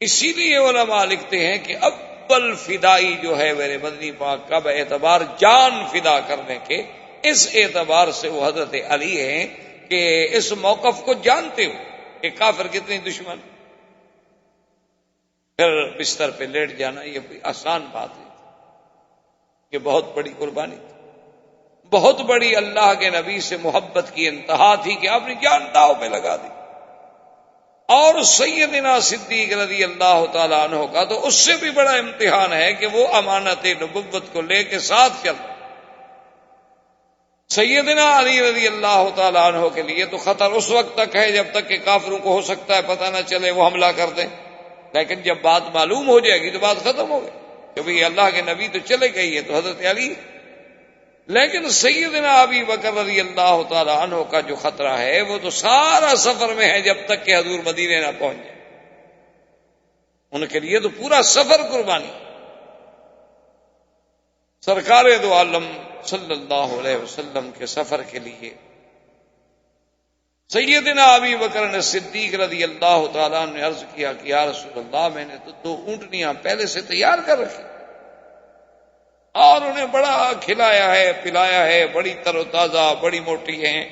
اسی لیے علماء لکھتے ہیں کہ اول فدائی جو ہے میرے مدنی پاک کا اعتبار جان فدا کرنے کے، اس اعتبار سے وہ حضرت علی ہیں کہ اس موقف کو جانتے ہو کہ کافر کتنی دشمن، پھر بستر پہ لیٹ جانا یہ کوئی آسان بات نہیں تھی، یہ بہت بڑی قربانی تھی، بہت بڑی اللہ کے نبی سے محبت کی انتہا تھی کہ اپنی جان داؤ پہ لگا دی۔ اور سیدنا صدیق رضی اللہ تعالیٰ عنہ کا تو اس سے بھی بڑا امتحان ہے کہ وہ امانت نبوت کو لے کے ساتھ چل. سیدنا علی رضی اللہ تعالیٰ عنہ کے لیے تو خطر اس وقت تک ہے جب تک کہ کافروں کو ہو سکتا ہے پتہ نہ چلے وہ حملہ کر دیں، لیکن جب بات معلوم ہو جائے گی تو بات ختم ہو گئی کہ بھئی اللہ کے نبی تو چلے گئی ہے تو حضرت علی. لیکن سیدنا ابی بکر رضی اللہ تعالیٰ عنہ کا جو خطرہ ہے وہ تو سارا سفر میں ہے جب تک کہ حضور مدینے نہ پہنچ جائے. ان کے لیے تو پورا سفر قربانی. سرکار دو عالم صلی اللہ علیہ وسلم کے سفر کے لیے سیدنا ابی بکر صدیق رضی اللہ تعالیٰ نے عرض کیا کہ یا رسول اللہ میں نے تو 2 اونٹنیاں پہلے سے تیار کر رکھی اور انہیں بڑا کھلایا ہے پلایا ہے، بڑی تر و تازہ بڑی موٹی ہیں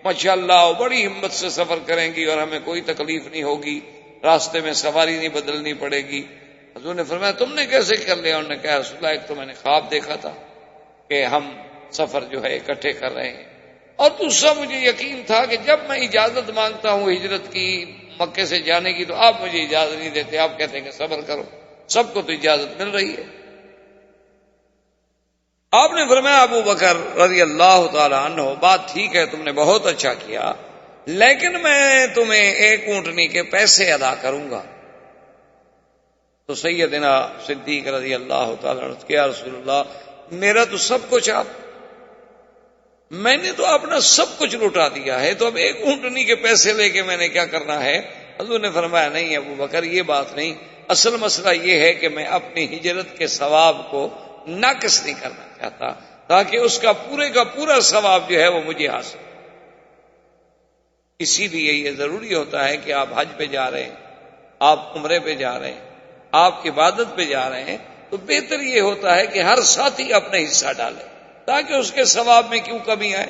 ماشاءاللہ، بڑی ہمت سے سفر کریں گی اور ہمیں کوئی تکلیف نہیں ہوگی، راستے میں سواری نہیں بدلنی پڑے گی. حضور نے فرمایا تم نے کیسے کر لیا؟ انہوں نے کہا رسول اللہ ایک تو میں نے خواب دیکھا تھا کہ ہم سفر جو ہے اکٹھے کر رہے ہیں، اور دوسرا مجھے یقین تھا کہ جب میں اجازت مانگتا ہوں ہجرت کی مکے سے جانے کی تو آپ مجھے اجازت نہیں دیتے، آپ کہتے ہیں کہ صبر کرو، سب کو تو اجازت مل رہی ہے. آپ نے فرمایا ابو بکر رضی اللہ تعالی عنہ بات ٹھیک ہے تم نے بہت اچھا کیا، لیکن میں تمہیں 1 اونٹنی کے پیسے ادا کروں گا. تو سیدنا صدیق رضی اللہ تعالی عنہ کہ یا رسول اللہ میرا تو سب کچھ میں نے تو اپنا سب کچھ لوٹا دیا ہے، تو اب 1 اونٹنی کے پیسے لے کے میں نے کیا کرنا ہے؟ حضور نے فرمایا نہیں ابو بکر یہ بات نہیں، اصل مسئلہ یہ ہے کہ میں اپنی ہجرت کے ثواب کو ناقص نہیں کرنا چاہتا تاکہ اس کا پورے کا پورا ثواب جو ہے وہ مجھے حاصل. اسی لیے یہ ضروری ہوتا ہے کہ آپ حج پہ جا رہے ہیں، آپ عمرے پہ جا رہے ہیں، آپ عبادت پہ جا رہے ہیں، تو بہتر یہ ہوتا ہے کہ ہر ساتھی اپنا حصہ ڈالے تاکہ اس کے ثواب میں کیوں کمی آئے.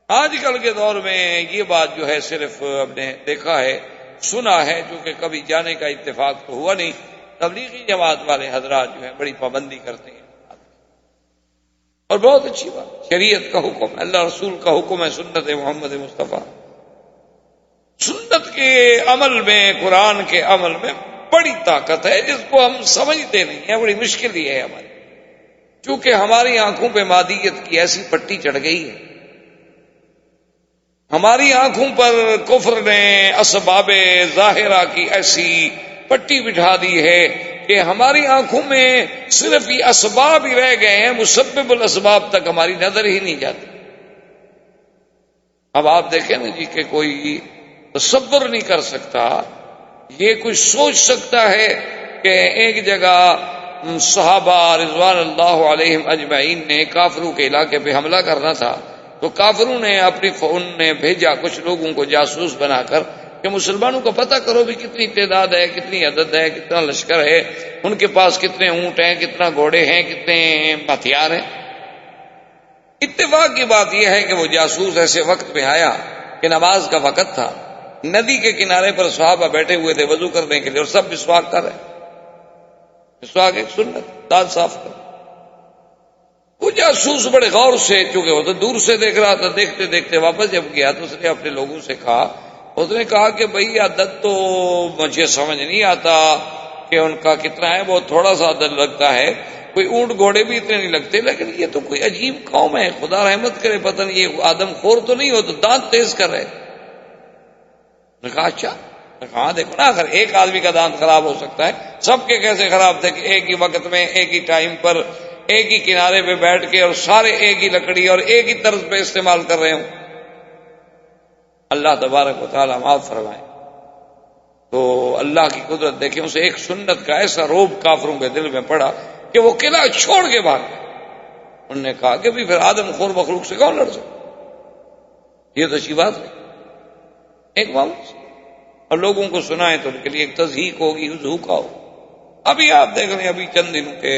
آج کل کے دور میں یہ بات جو ہے صرف ہم نے دیکھا ہے سنا ہے، چونکہ کبھی جانے کا اتفاق تو ہوا نہیں. تبلیغی جماعت والے حضرات جو ہیں بڑی پابندی کرتے ہیں اور بہت اچھی بات، شریعت کا حکم، اللہ رسول کا حکم ہے، سنت محمد مصطفیٰ. سنت کے عمل میں، قرآن کے عمل میں بڑی طاقت ہے جس کو ہم سمجھتے نہیں ہیں، بڑی مشکل یہ ہے ہماری، چونکہ ہماری آنکھوں پہ مادیت کی ایسی پٹی چڑھ گئی ہے، ہماری آنکھوں پر کفر نے اسباب ظاہرہ کی ایسی پٹی بٹھا دی ہے کہ ہماری آنکھوں میں صرف یہ اسباب ہی رہ گئے ہیں، مسبب الاسباب تک ہماری نظر ہی نہیں جاتی. اب آپ دیکھیں نا جی کہ کوئی تصور نہیں کر سکتا، یہ کوئی سوچ سکتا ہے کہ ایک جگہ صحابہ رضوان اللہ علیہم اجمعین نے کافروں کے علاقے پہ حملہ کرنا تھا تو کافروں نے اپنی فون نے بھیجا کچھ لوگوں کو جاسوس بنا کر کہ مسلمانوں کو پتہ کرو بھی کتنی تعداد ہے، کتنی عدد ہے، کتنا لشکر ہے، ان کے پاس کتنے اونٹ ہیں، کتنا گھوڑے ہیں، کتنے ہتھیار ہیں. اتفاق کی بات یہ ہے کہ وہ جاسوس ایسے وقت میں آیا کہ نماز کا وقت تھا، ندی کے کنارے پر صحابہ بیٹھے ہوئے تھے وضو کرنے کے لیے اور سب مسواک کر رہے. مسواک ایک سنت، دانت صاف کر. وہ جاسوس بڑے غور سے، چونکہ وہ تو دور سے دیکھ رہا تھا، دیکھتے دیکھتے واپس جب گیا تو اس نے اپنے لوگوں سے کہا، اس نے کہا کہ بھئی عدد تو مجھے سمجھ نہیں آتا کہ ان کا کتنا ہے، بہت تھوڑا سا عدد لگتا ہے، کوئی اونٹ گھوڑے بھی اتنے نہیں لگتے، لیکن یہ تو کوئی عجیب قوم ہے، خدا رحمت کرے، پتہ نہیں یہ آدم خور تو نہیں ہو، تو دانت تیز کر رہے. نے کہا اچھا، کہاں دیکھو نا اگر ایک آدمی کا دانت خراب ہو سکتا ہے، سب کے کیسے خراب تھے کہ ایک ہی وقت میں ایک ہی ٹائم پر ایک ہی کنارے پہ بیٹھ کے اور سارے ایک ہی لکڑی اور ایک ہی طرز پہ استعمال کر رہے ہوں. اللہ تبارک و تعالیٰ معاف فرمائے. تو اللہ کی قدرت دیکھیں، اسے ایک سنت کا ایسا روب کافروں کے دل میں پڑا کہ وہ قلعہ چھوڑ کے بھاگ گئے. انہوں نے کہا کہ بھی پھر آدم خور مخلوق سے کون لڑ سکتا، یہ تو اچھی بات ہے. ایک معمول اور لوگوں کو سنائیں تو ان کے لیے ایک تضحیق ہوگی، ذوق ہو. ابھی آپ دیکھ لیں، ابھی چند دنوں کے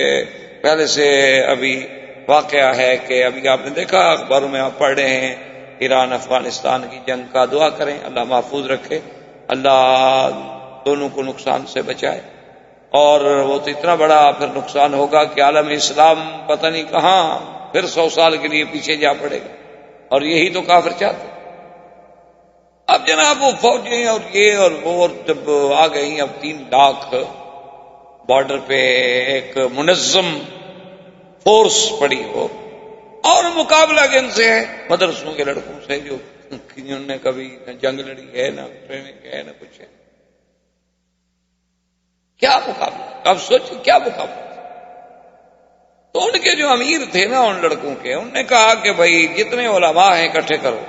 پہلے سے ابھی واقعہ ہے کہ ابھی آپ نے دیکھا اخباروں میں آپ پڑھ رہے ہیں ایران افغانستان کی جنگ کا. دعا کریں اللہ محفوظ رکھے، اللہ دونوں کو نقصان سے بچائے. اور وہ تو اتنا بڑا پھر نقصان ہوگا کہ عالم اسلام پتہ نہیں کہاں پھر 100 سال کے لیے پیچھے جا پڑے گا، اور یہی تو کافر چاہتے. اب جناب وہ فوجیں اور یہ اور وہ اور جب آ گئی، اب 3 لاکھ بارڈر پہ ایک منظم فورس پڑی ہو، اور مقابلہ کن سے ہے؟ مدرسوں کے لڑکوں سے، جو انہوں نے کبھی نہ جنگ لڑی ہے، نہ ٹریننگ ہے، نہ کچھ ہے۔ کیا مقابلہ؟ اب سوچیں کیا مقابلہ۔ تو ان کے جو امیر تھے نا ان لڑکوں کے، انہوں نے کہا کہ بھائی جتنے علماء ہیں اکٹھے کرو۔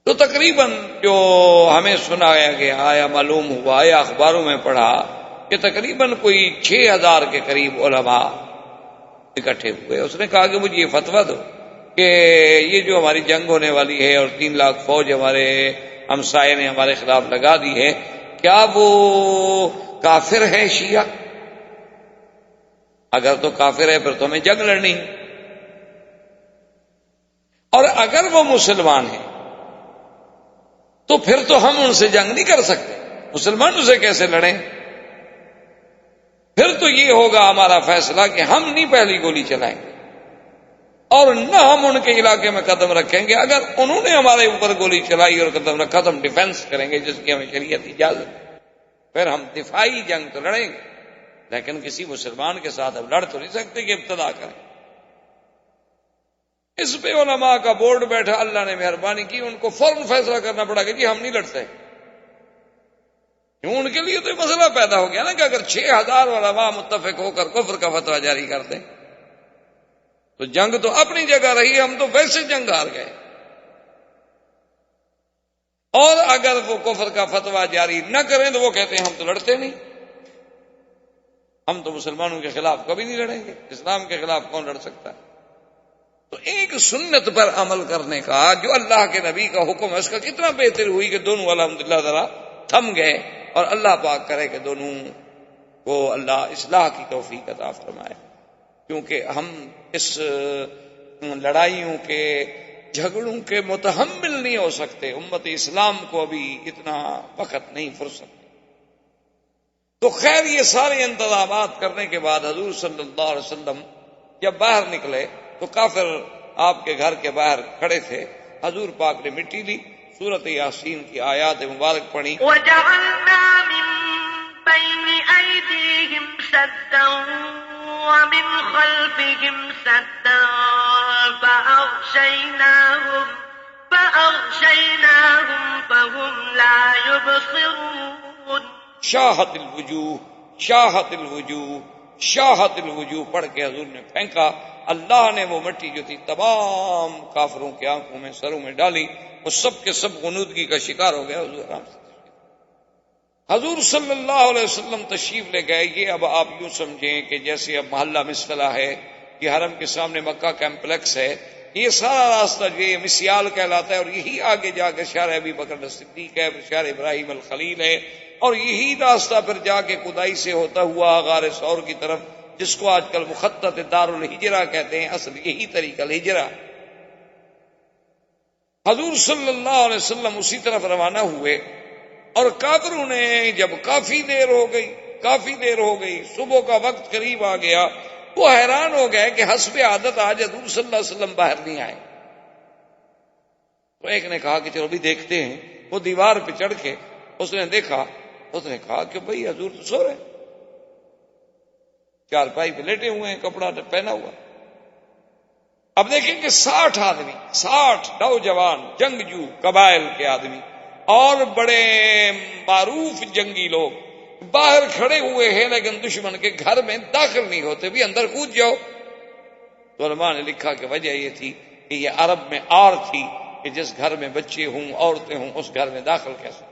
تو تقریباً جو ہمیں سنایا گیا یا معلوم ہوا یا اخباروں میں پڑھا کہ تقریباً کوئی 6000 کے قریب علماء اکٹھے ہوئے۔ اس نے کہا کہ مجھے یہ فتویٰ دو کہ یہ جو ہماری جنگ ہونے والی ہے اور 3 لاکھ فوج ہمارے ہمسائے نے ہمارے خلاف لگا دی ہے، کیا وہ کافر ہے شیعہ؟ اگر تو کافر ہے پھر تو ہمیں جنگ لڑنی، اور اگر وہ مسلمان ہیں تو پھر تو ہم ان سے جنگ نہیں کر سکتے، مسلمانوں سے کیسے لڑیں؟ پھر تو یہ ہوگا ہمارا فیصلہ کہ ہم نہیں پہلی گولی چلائیں گے اور نہ ہم ان کے علاقے میں قدم رکھیں گے۔ اگر انہوں نے ہمارے اوپر گولی چلائی اور قدم رکھا تو ہم ڈیفنس کریں گے جس کی ہمیں شریعت اجازت ہے، پھر ہم دفاعی جنگ تو لڑیں گے، لیکن کسی مسلمان کے ساتھ اب لڑ تو نہیں سکتے کہ ابتدا کریں۔ اس پہ علماء کا بورڈ بیٹھا، اللہ نے مہربانی کی، ان کو فوراً فیصلہ کرنا پڑا کہ جی ہم نہیں لڑتے۔ ان کے لیے تو یہ مسئلہ پیدا ہو گیا نا کہ اگر 6000 علماء متفق ہو کر کفر کا فتویٰ جاری کر دیں تو جنگ تو اپنی جگہ رہی، ہم تو ویسے جنگ ہار گئے، اور اگر وہ کفر کا فتویٰ جاری نہ کریں تو وہ کہتے ہیں ہم تو لڑتے نہیں، ہم تو مسلمانوں کے خلاف کبھی نہیں لڑیں گے، اسلام کے خلاف کون لڑ سکتا ہے؟ تو ایک سنت پر عمل کرنے کا جو اللہ کے نبی کا حکم ہے، اس کا کتنا بہتر ہوئی کہ دونوں الحمدللہ ذرا تھم گئے، اور اللہ پاک کرے کہ دونوں کو اللہ اصلاح کی توفیق عطا فرمائے، کیونکہ ہم اس لڑائیوں کے جھگڑوں کے متحمل نہیں ہو سکتے، امت اسلام کو ابھی اتنا وقت نہیں، فرصت۔ تو خیر یہ سارے انتظامات کرنے کے بعد حضور صلی اللہ علیہ وسلم جب باہر نکلے تو کافر آپ کے گھر کے باہر کھڑے تھے، حضور پاک نے مٹی لی، سورۃ یاسین کی آیات مبارک پڑھی، وَجَعَلْنَا مِن بَيْنِ أَيْدِيهِمْ سَدًّا وَمِنْ خَلْفِهِمْ سَدًّا فَأَغْشَيْنَاهُمْ فَهُمْ لَا يُبْصِرُونَ۔ شاہت الوجوہ، شاہت الوجوہ، شاہت الوجوہ پڑھ کے حضور نے پھینکا، اللہ نے وہ مٹی جو تھی تمام کافروں کی آنکھوں میں، سروں میں ڈالی، وہ سب کے سب غنودگی کا شکار ہو گیا۔ حضور آرام سے حضور صلی اللہ علیہ وسلم تشریف لے گئے۔ یہ اب آپ یوں سمجھیں کہ جیسے اب محلہ مسفلہ ہے، یہ حرم کے سامنے مکہ کمپلیکس ہے، یہ سارا راستہ جو یہ مسیال کہلاتا ہے، اور یہی آگے جا کے شہر ابی بکر صدیق ہے، شہر ابراہیم الخلیل ہے، اور یہی راستہ پھر جا کے کدائی سے ہوتا ہوا غار ثور کی طرف، جس کو آج کل مخطط دار الہجرہ کہتے ہیں، اصل یہی طریقہ الہجرہ۔ حضور صلی اللہ علیہ وسلم اسی طرف روانہ ہوئے، اور کافروں نے جب کافی دیر ہو گئی، صبح کا وقت قریب آ گیا، وہ حیران ہو گئے کہ حسب عادت آج حضور صلی اللہ علیہ وسلم باہر نہیں آئے۔ تو ایک نے کہا کہ چلو بھی دیکھتے ہیں، وہ دیوار پہ چڑھ کے اس نے دیکھا، اس نے کہا کہ بھئی حضور تو سو رہے، چارپائی پہ لیٹے ہوئے ہیں، کپڑا پہنا ہوا۔ اب دیکھیں کہ 60 آدمی، 60 نوجوان جنگجو قبائل کے آدمی اور بڑے معروف جنگی لوگ باہر کھڑے ہوئے ہیں، لیکن دشمن کے گھر میں داخل نہیں ہوتے، بھی اندر کود جاؤ۔ تو علماء نے لکھا کہ وجہ یہ تھی کہ یہ عرب میں آر تھی کہ جس گھر میں بچے ہوں، عورتیں ہوں، اس گھر میں داخل کیسے؟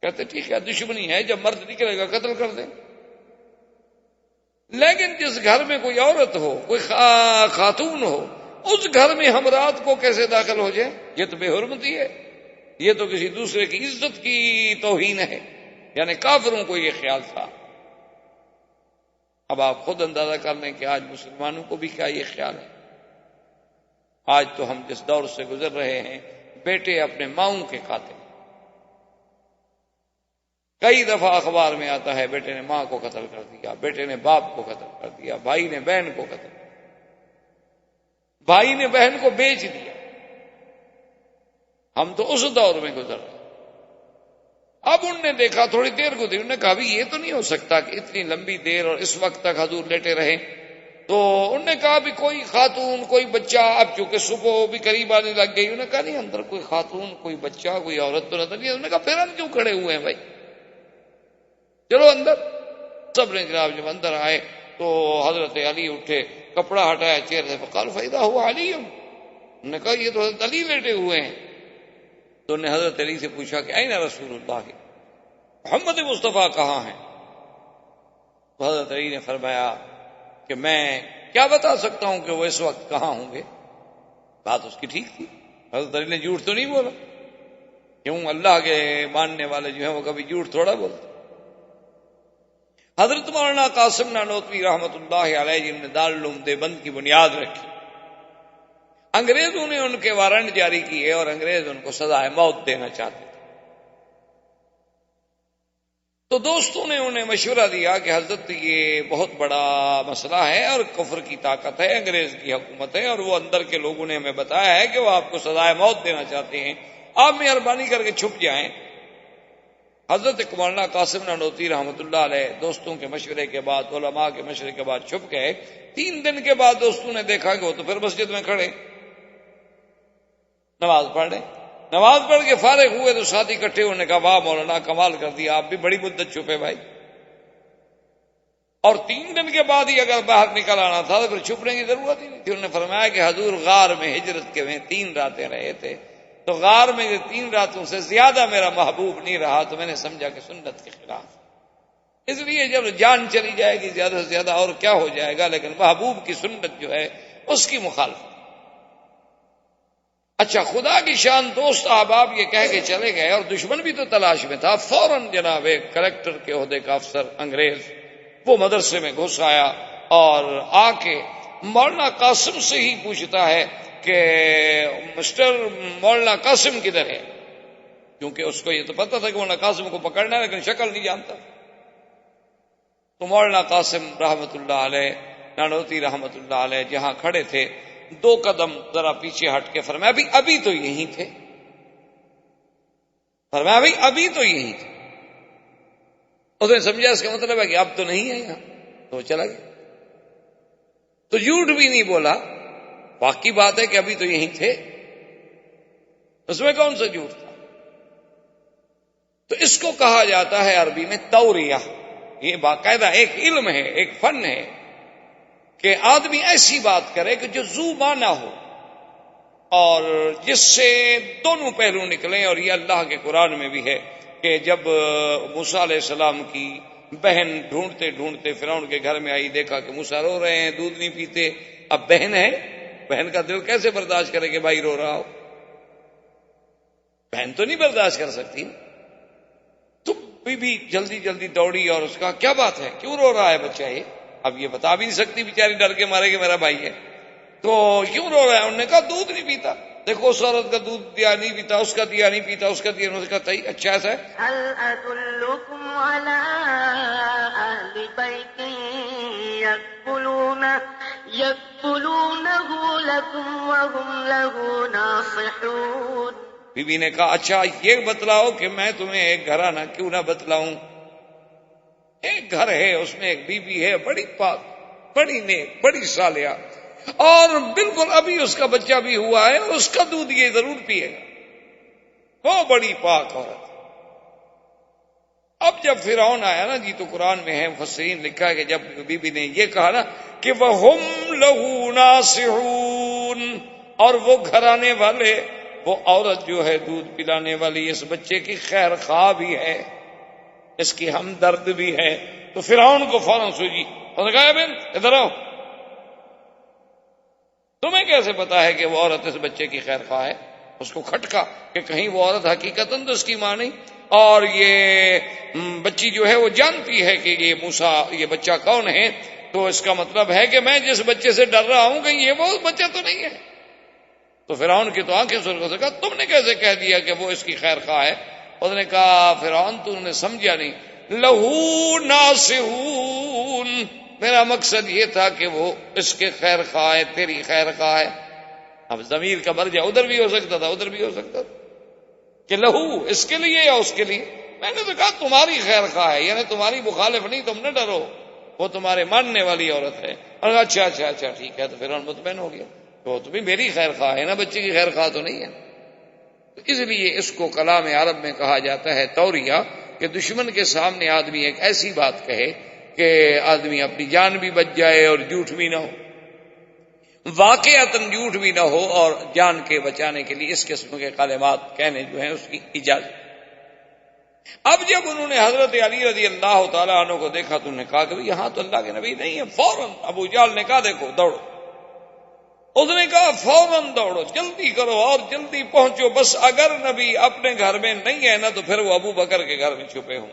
کہتے ٹھیک ہے دشمنی ہے، جب مرد نکلے گا قتل کر دیں، لیکن جس گھر میں کوئی عورت ہو، کوئی خاتون ہو، اس گھر میں ہم رات کو کیسے داخل ہو جائیں؟ یہ تو بے حرمتی ہے، یہ تو کسی دوسرے کی عزت کی توہین ہے۔ یعنی کافروں کو یہ خیال تھا۔ اب آپ خود اندازہ کر لیں کہ آج مسلمانوں کو بھی کیا یہ خیال ہے۔ آج تو ہم جس دور سے گزر رہے ہیں، بیٹے اپنے ماؤں کے قاتل، کئی دفعہ اخبار میں آتا ہے بیٹے نے ماں کو قتل کر دیا، بیٹے نے باپ کو قتل کر دیا، بھائی نے بہن کو قتل کر دیا، بھائی نے بہن کو بیچ دیا، ہم تو اس دور میں گزر رہے. اب انہوں نے دیکھا تھوڑی دیر گزری، انہوں نے کہا بھی یہ تو نہیں ہو سکتا کہ اتنی لمبی دیر اور اس وقت تک حضور لیٹے رہے. تو انہوں نے کہا بھی کوئی خاتون کوئی بچہ، اب چونکہ صبح بھی قریب آنے لگ گئی، انہوں نے کہا نہیں اندر کوئی خاتون کوئی بچہ کوئی عورت تو نظر نہیں. انہوں نے کہا پھر ہم کیوں کھڑے ہوئے ہیں بھائی، چلو اندر. سب نے جناب جب اندر آئے تو حضرت علی اٹھے، کپڑا ہٹایا چہرے سے، فقال فإذا هو علی. انہوں نے کہا یہ تو حضرت علی لیٹے ہوئے ہیں. تو انہوں نے حضرت علی سے پوچھا کہ این رسول اللہ، محمد مصطفیٰ کہاں ہیں؟ تو حضرت علی نے فرمایا کہ میں کیا بتا سکتا ہوں کہ وہ اس وقت کہاں ہوں گے. بات اس کی ٹھیک تھی، حضرت علی نے جھوٹ تو نہیں بولا. کیوں؟ اللہ کے ماننے والے جو ہیں وہ کبھی جھوٹ تھوڑا بولتے. حضرت مولانا قاسم نانوتوی رحمۃ اللہ علیہ جن نے دارالعلوم دیوبند کی بنیاد رکھی، انگریزوں نے ان کے وارنٹ جاری کیے اور انگریز ان کو سزائے موت دینا چاہتے تھے. تو دوستوں نے انہیں مشورہ دیا کہ حضرت یہ بہت بڑا مسئلہ ہے اور کفر کی طاقت ہے، انگریز کی حکومت ہے، اور وہ اندر کے لوگوں نے ہمیں بتایا ہے کہ وہ آپ کو سزائے موت دینا چاہتے ہیں، آپ مہربانی کر کے چھپ جائیں. حضرت مولانا قاسم نانوتوی رحمۃ اللہ علیہ دوستوں کے مشورے کے بعد، علماء کے مشورے کے بعد چھپ گئے. 3 دن کے بعد دوستوں نے دیکھا کہ وہ تو پھر مسجد میں کھڑے نماز پڑھ رہے. نماز پڑھ کے فارغ ہوئے تو ساتھی اکٹھے ہونے کا، واہ مولانا کمال کر دیا، آپ بھی بڑی مدت چھپے بھائی. اور 3 دن کے بعد ہی اگر باہر نکل آنا تھا تو پھر چھپنے کی ضرورت ہی نہیں تھی. انہوں نے فرمایا کہ حضور غار میں ہجرت کے میں 3 راتیں رہے تھے، تو غار میں یہ 3 راتوں سے زیادہ میرا محبوب نہیں رہا، تو میں نے سمجھا کہ سنت کے خلاف. اس لیے جب جان چلی جائے گی زیادہ سے زیادہ اور کیا ہو جائے گا، لیکن محبوب کی سنت جو ہے اس کی مخالفت. اچھا خدا کی شان، دوست احباب یہ کہہ کے چلے گئے اور دشمن بھی تو تلاش میں تھا. فوراً جناب ایک کلیکٹر کے عہدے کا افسر انگریز وہ مدرسے میں گھس آیا اور آ کے مولانا قاسم سے ہی پوچھتا ہے کہ مسٹر مولانا قاسم کدھر ہے، کیونکہ اس کو یہ تو پتا تھا کہ مولانا قاسم کو پکڑنا ہے لیکن شکل نہیں جانتا. تو مولانا قاسم رحمۃ اللہ علیہ نانوتوی رحمۃ اللہ علیہ جہاں کھڑے تھے 2 قدم ذرا پیچھے ہٹ کے فرمایا ابھی تو یہیں تھے، فرمایا ابھی تو یہیں تھے. اس نے سمجھا اس کا مطلب ہے کہ اب تو نہیں ہے یہاں، تو چلا گیا. تو جھوٹ بھی نہیں بولا، واقعی بات ہے کہ ابھی تو یہیں تھے، اس میں کون سا جھوٹ تھا. تو اس کو کہا جاتا ہے عربی میں توریہ. یہ باقاعدہ ایک علم ہے، ایک فن ہے کہ آدمی ایسی بات کرے کہ جو ذو معنی ہو اور جس سے دونوں پہلو نکلیں. اور یہ اللہ کے قرآن میں بھی ہے کہ جب موسیٰ علیہ السلام کی بہن ڈھونڈتے ڈھونڈتے فرعون کے گھر میں آئی، دیکھا کہ موسیٰ رو رہے ہیں، دودھ نہیں پیتے. اب بہن ہے، بہن کا دل کیسے برداشت کرے کہ بھائی رو رہا ہو؟ بہن تو نہیں برداشت کر سکتی. تو بھی جلدی جلدی دوڑی اور اس کا کیا بات ہے، کیوں رو رہا ہے بچہ یہ؟ اب یہ بتا بھی نہیں سکتی بیچاری، ڈر کے مارے کہ میرا بھائی ہے. تو کیوں رو رہا ہے؟ انہوں نے کہا دودھ نہیں پیتا. دیکھو اس عورت کا دودھ دیا نہیں پیتا، اس کا دیا نہیں پیتا، اس کا دیا. انہوں نے کہا صحیح، اچھا ایسا ہے. هل أدلكم على أهل بيت يكفلونه لكم وهم له ناصحون. بی بی نے کہا اچھا یہ بتلاؤ کہ میں تمہیں ایک گھرانہ کیوں نہ بتلاؤں. ایک گھر ہے، اس میں ایک بی بی ہے، بڑی پاک، بڑی نیک، بڑی صالحہ، اور بالکل ابھی اس کا بچہ بھی ہوا ہے، اس کا دودھ یہ ضرور پیے گا. وہ بڑی پاک عورت. اب جب فرعون آیا نا جی، تو قرآن میں ہے، مفسرین لکھا ہے کہ جب بی بی نے یہ کہا نا کہ وَهُمْ لَهُ نَاصِحُونَ، اور وہ گھرانے والے، وہ عورت جو ہے دودھ پلانے والی اس بچے کی خیر خواہ بھی ہے، اس کی ہمدرد بھی ہے. تو فرعون کو فوراً سوچی، اس نے کہا بہن ادھر آؤ، تمہیں کیسے پتا ہے کہ وہ عورت اس بچے کی خیر خواہ ہے؟ اس کو کھٹکا کہ کہیں وہ عورت حقیقتاً تو اس کی ماں نہیں، اور یہ بچی جو ہے وہ جانتی ہے کہ یہ موسیٰ، یہ بچہ کون ہے، تو اس کا مطلب ہے کہ میں جس بچے سے ڈر رہا ہوں کہیں یہ وہ بچہ تو نہیں ہے. تو فرعون کی تو آنکھیں سرخ سے کہا تم نے کیسے کہہ دیا کہ وہ اس کی خیر خواہ ہے؟ اس نے کہا فرعون تو نے سمجھا نہیں، لہو ناصحون، میرا مقصد یہ تھا کہ وہ اس کے خیر خواہ ہے، تیری خیر خواہ ہے. اب ضمیر کا مرجع ادھر بھی ہو سکتا تھا، ادھر بھی ہو سکتا تھا. کہ لہو اس کے لیے یا اس کے لیے؟ میں نے تو کہا تمہاری خیر خواہ ہے، یعنی تمہاری مخالف نہیں، تم نہ ڈرو، وہ تمہارے ماننے والی عورت ہے۔ اور اچھا اچھا اچھا ٹھیک ہے، تو پھر مطمئن ہو گیا، تو تمہیں میری خیر خواہ ہے نا، بچے کی خیر خواہ تو نہیں ہے۔ تو اس لیے اس کو کلام عرب میں کہا جاتا ہے توریہ، کہ دشمن کے سامنے آدمی ایک ایسی بات کہے کہ آدمی اپنی جان بھی بچ جائے اور جھوٹ بھی نہ ہو، واقعتاً جھوٹ بھی نہ ہو، اور جان کے بچانے کے لیے اس قسم کے کلمات کہنے جو ہیں اس کی اجازت۔ اب جب انہوں نے حضرت علی رضی اللہ تعالیٰ عنہ کو دیکھا تو انہوں نے کہا کہ یہاں تو اللہ کے نبی نہیں ہے، فوراً ابو جہل نے کہا دیکھو دوڑو، اس نے کہا فوراً دوڑو، جلدی کرو اور جلدی پہنچو، بس اگر نبی اپنے گھر میں نہیں ہے نا تو پھر وہ ابو بکر کے گھر میں چھپے ہوں۔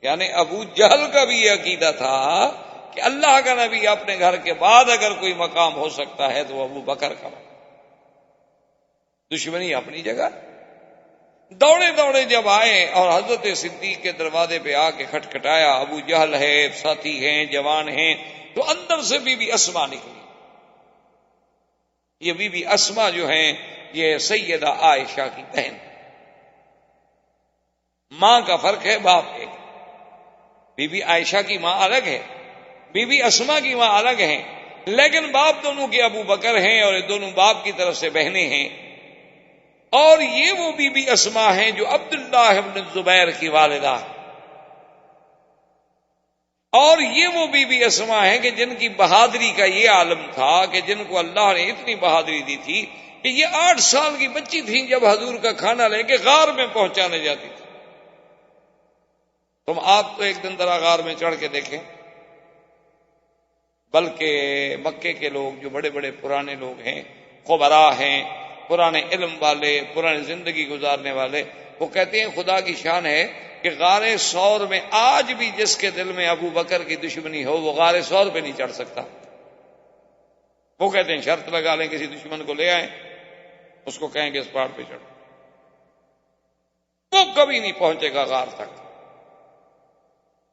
یعنی ابو جہل کا بھی یہ عقیدہ تھا کہ اللہ کا نبی اپنے گھر کے بعد اگر کوئی مقام ہو سکتا ہے تو وہ ابو بکر کا مقام۔ دشمنی اپنی جگہ۔ دوڑے دوڑے جب آئے اور حضرت صدیق کے دروازے پہ آ کے کھٹکھٹایا، ابو جہل ہے، ساتھی ہیں، جوان ہیں، تو اندر سے بی بی اسما نکلی۔ یہ بی بی اسما جو ہیں یہ سیدہ عائشہ کی بہن، ماں کا فرق ہے، باپ ایک۔ بی بی عائشہ کی ماں الگ ہے، بی بی اسما کی ماں الگ ہیں، لیکن باپ دونوں کے ابو بکر ہیں اور یہ دونوں باپ کی طرف سے بہنیں ہیں۔ اور یہ وہ بی بی اسما ہیں جو عبداللہ ابن زبیر کی والدہ، اور یہ وہ بی بی اسما ہیں کہ جن کی بہادری کا یہ عالم تھا کہ جن کو اللہ نے اتنی بہادری دی تھی کہ یہ 8 سال کی بچی تھیں جب حضور کا کھانا لے کے غار میں پہنچانے جاتی تھی۔ تم آپ تو ایک دن ذرا غار میں چڑھ کے دیکھیں، بلکہ مکے کے لوگ جو بڑے بڑے پرانے لوگ ہیں، خبراء ہیں، پرانے علم والے، پرانی زندگی گزارنے والے، وہ کہتے ہیں خدا کی شان ہے کہ غار ثور میں آج بھی جس کے دل میں ابو بکر کی دشمنی ہو وہ غار ثور پہ نہیں چڑھ سکتا۔ وہ کہتے ہیں شرط لگا لیں کسی دشمن کو لے آئیں، اس کو کہیں کہ اس پہاڑ پہ چڑھو، وہ کبھی نہیں پہنچے گا غار تک،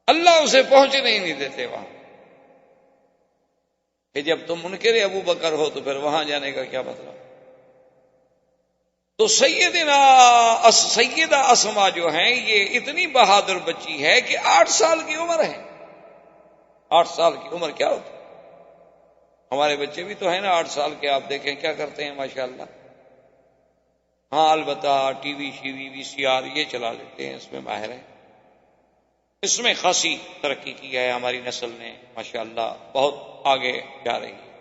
اللہ اسے پہنچنے ہی نہیں دیتے وہاں۔ کہ جب تم منکر ابو بکر ہو تو پھر وہاں جانے کا کیا مطلب؟ تو سیدہ اسما جو ہیں یہ اتنی بہادر بچی ہے کہ 8 سال کی عمر ہے۔ 8 سال کی عمر کیا ہوتی؟ ہمارے بچے بھی تو ہیں نا 8 سال کے، آپ دیکھیں کیا کرتے ہیں ماشاءاللہ۔ ہاں البتہ ٹی وی شیوی وی سی آر یہ چلا لیتے ہیں، اس میں ماہر ہیں، اس میں خاصی ترقی کی ہے ہماری نسل نے ماشاءاللہ، بہت آگے جا رہی ہے۔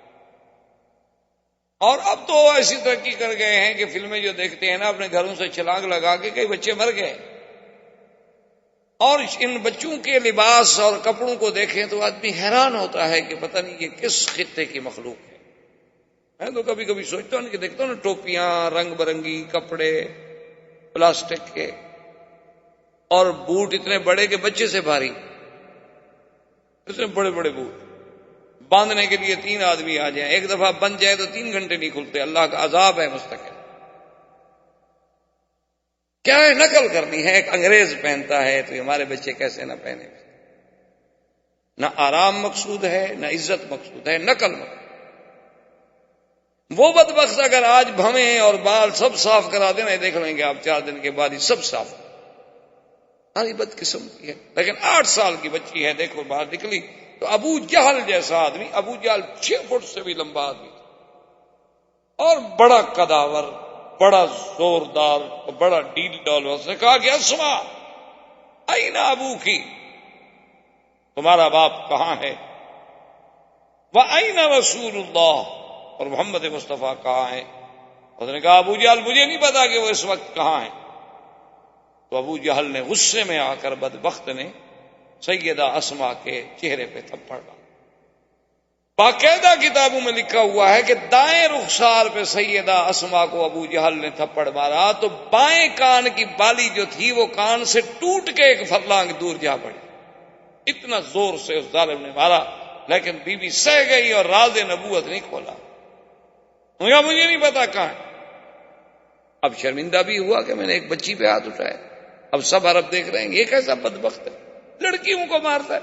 اور اب تو ایسی ترقی کر گئے ہیں کہ فلمیں جو دیکھتے ہیں نا اپنے گھروں سے چھلانگ لگا کے کئی بچے مر گئے، اور ان بچوں کے لباس اور کپڑوں کو دیکھیں تو آدمی حیران ہوتا ہے کہ پتہ نہیں یہ کس خطے کی مخلوق ہے۔ میں تو کبھی کبھی سوچتا ہوں کہ دیکھتا ہوں نا ٹوپیاں، رنگ برنگی کپڑے پلاسٹک کے، اور بوٹ اتنے بڑے کہ بچے سے بھاری، اتنے بڑے بڑے بوٹ باندھنے کے لیے 3 آدمی آ جائیں، ایک دفعہ بند جائے تو 3 گھنٹے نہیں کھلتے، اللہ کا عذاب ہے مستقل۔ کیا ہے نقل کرنی ہے، ایک انگریز پہنتا ہے تو ہمارے بچے کیسے نہ پہنے؟ نہ آرام مقصود ہے، نہ عزت مقصود ہے، نقل مقصود۔ وہ بدبخت اگر آج بھویں اور بال سب صاف کرا دینا، دیکھ لیں گے آپ 4 دن کے بعد ہی سب صاف، ہماری بد قسمتی ہے۔ لیکن 8 سال کی بچی ہے، دیکھو باہر نکلی تو ابو جہل جیسا آدمی، ابو جہل 6 فٹ سے بھی لمبا آدمی تھا اور بڑا قداور، بڑا زوردار، بڑا ڈیل ڈال۔ اس نے کہا کہ اسما این ابو کی، تمہارا باپ کہاں ہے؟ وَأَيْنَ رسول اللہ، اور محمد مصطفیٰ کہاں ہے؟ اس نے کہا ابو جہل مجھے نہیں پتا کہ وہ اس وقت کہاں ہے۔ تو ابو جہل نے غصے میں آ کر بدبخت نے سیدہ اسما کے چہرے پہ تھپڑ ڈالا۔ باقاعدہ کتابوں میں لکھا ہوا ہے کہ دائیں رخسار پہ سیدہ اسما کو ابو جہل نے تھپڑ مارا تو بائیں کان کی بالی جو تھی وہ کان سے ٹوٹ کے 1 فرلانگ دور جا پڑی، اتنا زور سے اس ظالم نے مارا، لیکن بی بی سہ گئی اور راز نبوت نہیں کھولا۔ مجھے نہیں پتا کہاں ہے۔ اب شرمندہ بھی ہوا کہ میں نے ایک بچی پہ ہاتھ اٹھایا، اب سب عرب دیکھ رہے ہیں یہ کیسا بدبخت ہے، لڑکیوں کو مارتا ہے۔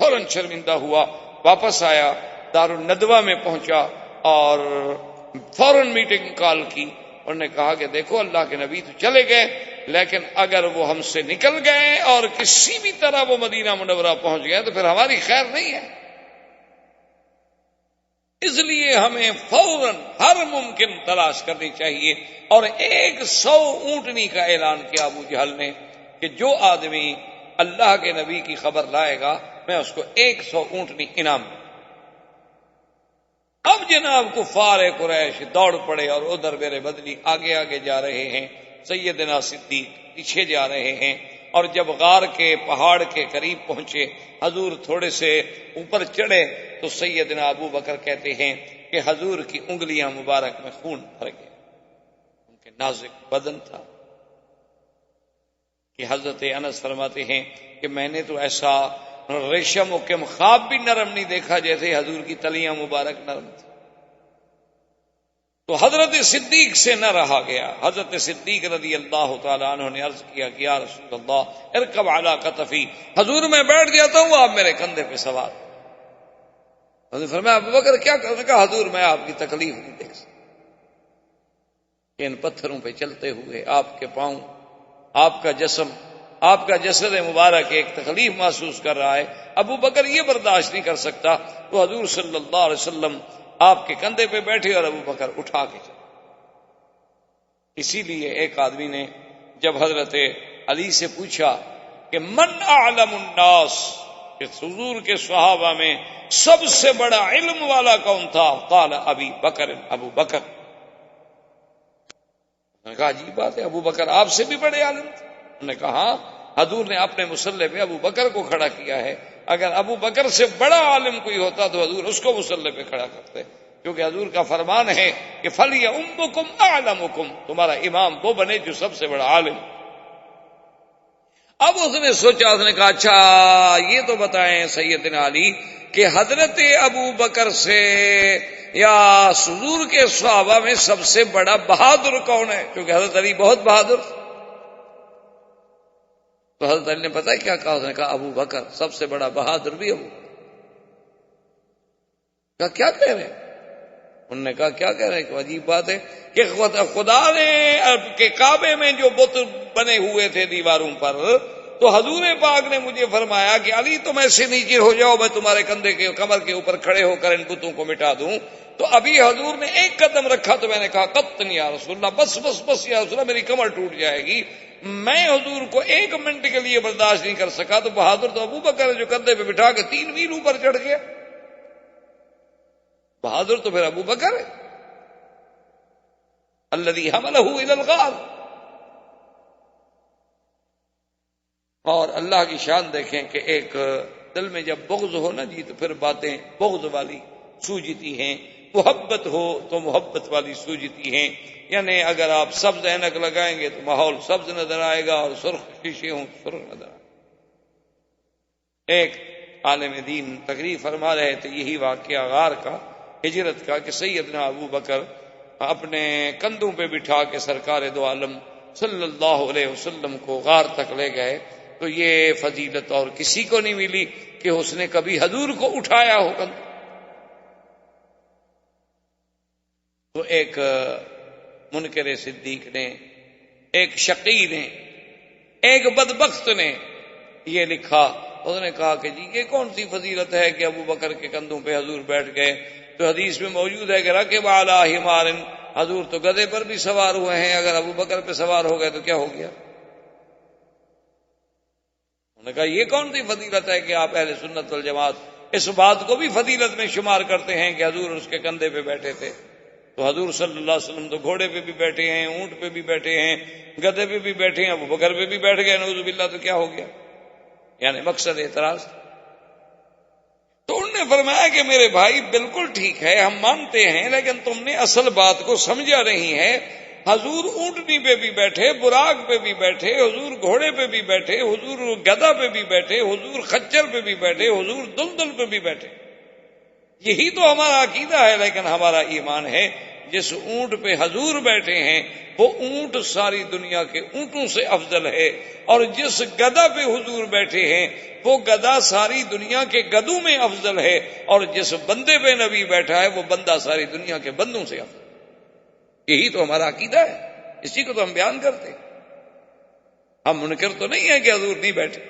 فوراً شرمندہ ہوا، واپس آیا، دار الندوہ میں پہنچا اور فوراً میٹنگ کال کی انہوں نے کہا کہ دیکھو اللہ کے نبی تو چلے گئے، لیکن اگر وہ ہم سے نکل گئے اور کسی بھی طرح وہ مدینہ منورہ پہنچ گئے تو پھر ہماری خیر نہیں ہے، اس لیے ہمیں فوراً ہر ممکن تلاش کرنی چاہیے۔ اور 100 اونٹنی کا اعلان کیا ابو جہل نے کہ جو آدمی اللہ کے نبی کی خبر لائے گا میں اس کو 100 اونٹنی انعام دوں۔ اب جناب کفار قریش دوڑ پڑے اور ادھر میرے بدلی آگے آگے جا رہے ہیں، سیدنا صدیق پیچھے جا رہے ہیں، اور جب غار کے پہاڑ کے قریب پہنچے، حضور تھوڑے سے اوپر چڑھے تو سیدنا ابو بکر کہتے ہیں کہ حضور کی انگلیاں مبارک میں خون بھر گیا، ان کے نازک بدن تھا کہ حضرت انس فرماتے ہیں کہ میں نے تو ایسا ریشم و کم خواب بھی نرم نہیں دیکھا جیسے حضور کی تلیاں مبارک نرم تھی۔ تو حضرت صدیق سے نہ رہا گیا، حضرت صدیق رضی اللہ تعالیٰ عنہ نے عرض کیا کہ یا رسول اللہ ارکب علی کتفی، حضور میں بیٹھ جاتا ہوں آپ میرے کندھے پہ سوار۔ حضور فرمایا ابو بکر کیا کرنے کا؟ حضور میں آپ کی تکلیف نہیں دیکھ سکتا، ان پتھروں پہ چلتے ہوئے آپ کے پاؤں، آپ کا جسم، آپ کا جسد مبارک ایک تکلیف محسوس کر رہا ہے، ابو بکر یہ برداشت نہیں کر سکتا۔ تو حضور صلی اللہ علیہ وسلم آپ کے کندھے پہ بیٹھے اور ابو بکر اٹھا کے چلے۔ اسی لیے ایک آدمی نے جب حضرت علی سے پوچھا کہ من اعلم الناس، کہ حضور کے صحابہ میں سب سے بڑا علم والا کون تھا؟ قال ابی بکر، ابو بکر۔ میں نے کہا عجیب بات ہے، ابو بکر آپ سے بھی بڑے عالم تھے؟ انہوں نے کہا ہاں، حضور نے اپنے مصلی پہ ابو بکر کو کھڑا کیا ہے، اگر ابو بکر سے بڑا عالم کوئی ہوتا تو حضور اس کو مصلی پہ کھڑا کرتے، کیونکہ حضور کا فرمان ہے کہ فَلْيَؤُمُّكُمْ أَعْلَمُكُمْ، تمہارا امام وہ بنے جو سب سے بڑا عالم۔ اب اس نے سوچا، اس نے کہا اچھا یہ تو بتائیں سیدنا علی کہ حضرت ابو بکر سے یا حضور کے صحابہ میں سب سے بڑا بہادر کون ہے؟ کیونکہ حضرت علی بہت بہادر تھے۔ تو حضرت علی نے پتہ کیا کہا؟ اس نے کہا ابو بکر، سب سے بڑا بہادر بھی ابو بکر۔ کہا کیا کہہ رہے ہیں؟ انہوں نے کہا کیا کہہ رہے ہیں کہ عجیب بات ہے کہ خدا نے کہ کعبے میں جو بت بنے ہوئے تھے دیواروں پر، تو حضور پاک نے مجھے فرمایا کہ علی تم ایسے نیچے ہو جاؤ، میں تمہارے کندھے کے کمر کے اوپر کھڑے ہو کر ان بتوں کو مٹا دوں۔ تو ابھی حضور نے ایک قدم رکھا تو میں نے کہا قطن یا رسول اللہ، بس بس بس یا رسول اللہ، میری کمر ٹوٹ جائے گی۔ میں حضور کو 1 منٹ کے لیے برداشت نہیں کر سکا، تو بہادر تو ابو بکر ہے جو کندھے پہ بٹھا کے 3 میل اوپر چڑھ گیا۔ بہادر تو پھر ابو بکر ہے، الذی حملہ الی الغار۔ اور اللہ کی شان دیکھیں کہ ایک دل میں جب بغض ہو نا جی تو پھر باتیں بغض والی سوجتی ہیں، محبت ہو تو محبت والی سوجتی ہیں۔ یعنی اگر آپ سبز اینک لگائیں گے تو ماحول سبز نظر آئے گا، اور سرخ شیشے ہوں سرخ نظر آئے گا۔ ایک عالم دین تقریر فرما رہے تھے یہی واقعہ غار کا، ہجرت کا، کہ سیدنا ابو بکر اپنے کندھوں پہ بٹھا کے سرکار دو عالم صلی اللہ علیہ وسلم کو غار تک لے گئے۔ تو یہ فضیلت اور کسی کو نہیں ملی کہ اس نے کبھی حضور کو اٹھایا ہو کندھوں۔ تو ایک منکر صدیق نے، ایک شقی نے، ایک بدبخت نے یہ لکھا، اس نے کہا کہ جی یہ کون سی فضیلت ہے کہ ابو بکر کے کندھوں پہ حضور بیٹھ گئے؟ تو حدیث میں موجود ہے کہ رکب علی حمار، حضور تو گدھے پر بھی سوار ہوئے ہیں، اگر ابو بکر پہ سوار ہو گئے تو کیا ہو گیا؟ انہوں نے کہا یہ کون سی فضیلت ہے کہ آپ اہل سنت والجماعت اس بات کو بھی فضیلت میں شمار کرتے ہیں کہ حضور اس کے کندھے پہ بیٹھے تھے؟ تو حضور صلی اللہ علیہ وسلم تو گھوڑے پہ بھی بیٹھے ہیں، اونٹ پہ بھی بیٹھے ہیں، گدھے پہ بھی بیٹھے ہیں، ابو بکر پہ بھی بیٹھ گئے، نعوذ باللہ، تو کیا ہو گیا؟ یعنی مقصد اعتراض۔ تو انہوں نے فرمایا کہ میرے بھائی بالکل ٹھیک ہے، ہم مانتے ہیں، لیکن تم نے اصل بات کو سمجھا نہیں ہے۔ حضور اونٹنی پہ بھی بیٹھے، براق پہ بھی بیٹھے، حضور گھوڑے پہ بھی بیٹھے، حضور گدھا پہ بھی بیٹھے، حضور خچر پہ بھی بیٹھے، حضور دلدل پہ بھی بیٹھے۔ یہی تو ہمارا عقیدہ ہے، لیکن ہمارا ایمان ہے جس اونٹ پہ حضور بیٹھے ہیں وہ اونٹ ساری دنیا کے اونٹوں سے افضل ہے، اور جس گدھا پہ حضور بیٹھے ہیں وہ گدھا ساری دنیا کے گدھوں میں افضل ہے، اور جس بندے پہ نبی بیٹھا ہے وہ بندہ ساری دنیا کے بندوں سے افضل۔ یہی تو ہمارا عقیدہ ہے، اسی کو تو ہم بیان کرتے ہیں. ہم منکر تو نہیں ہیں کہ حضور نہیں بیٹھے.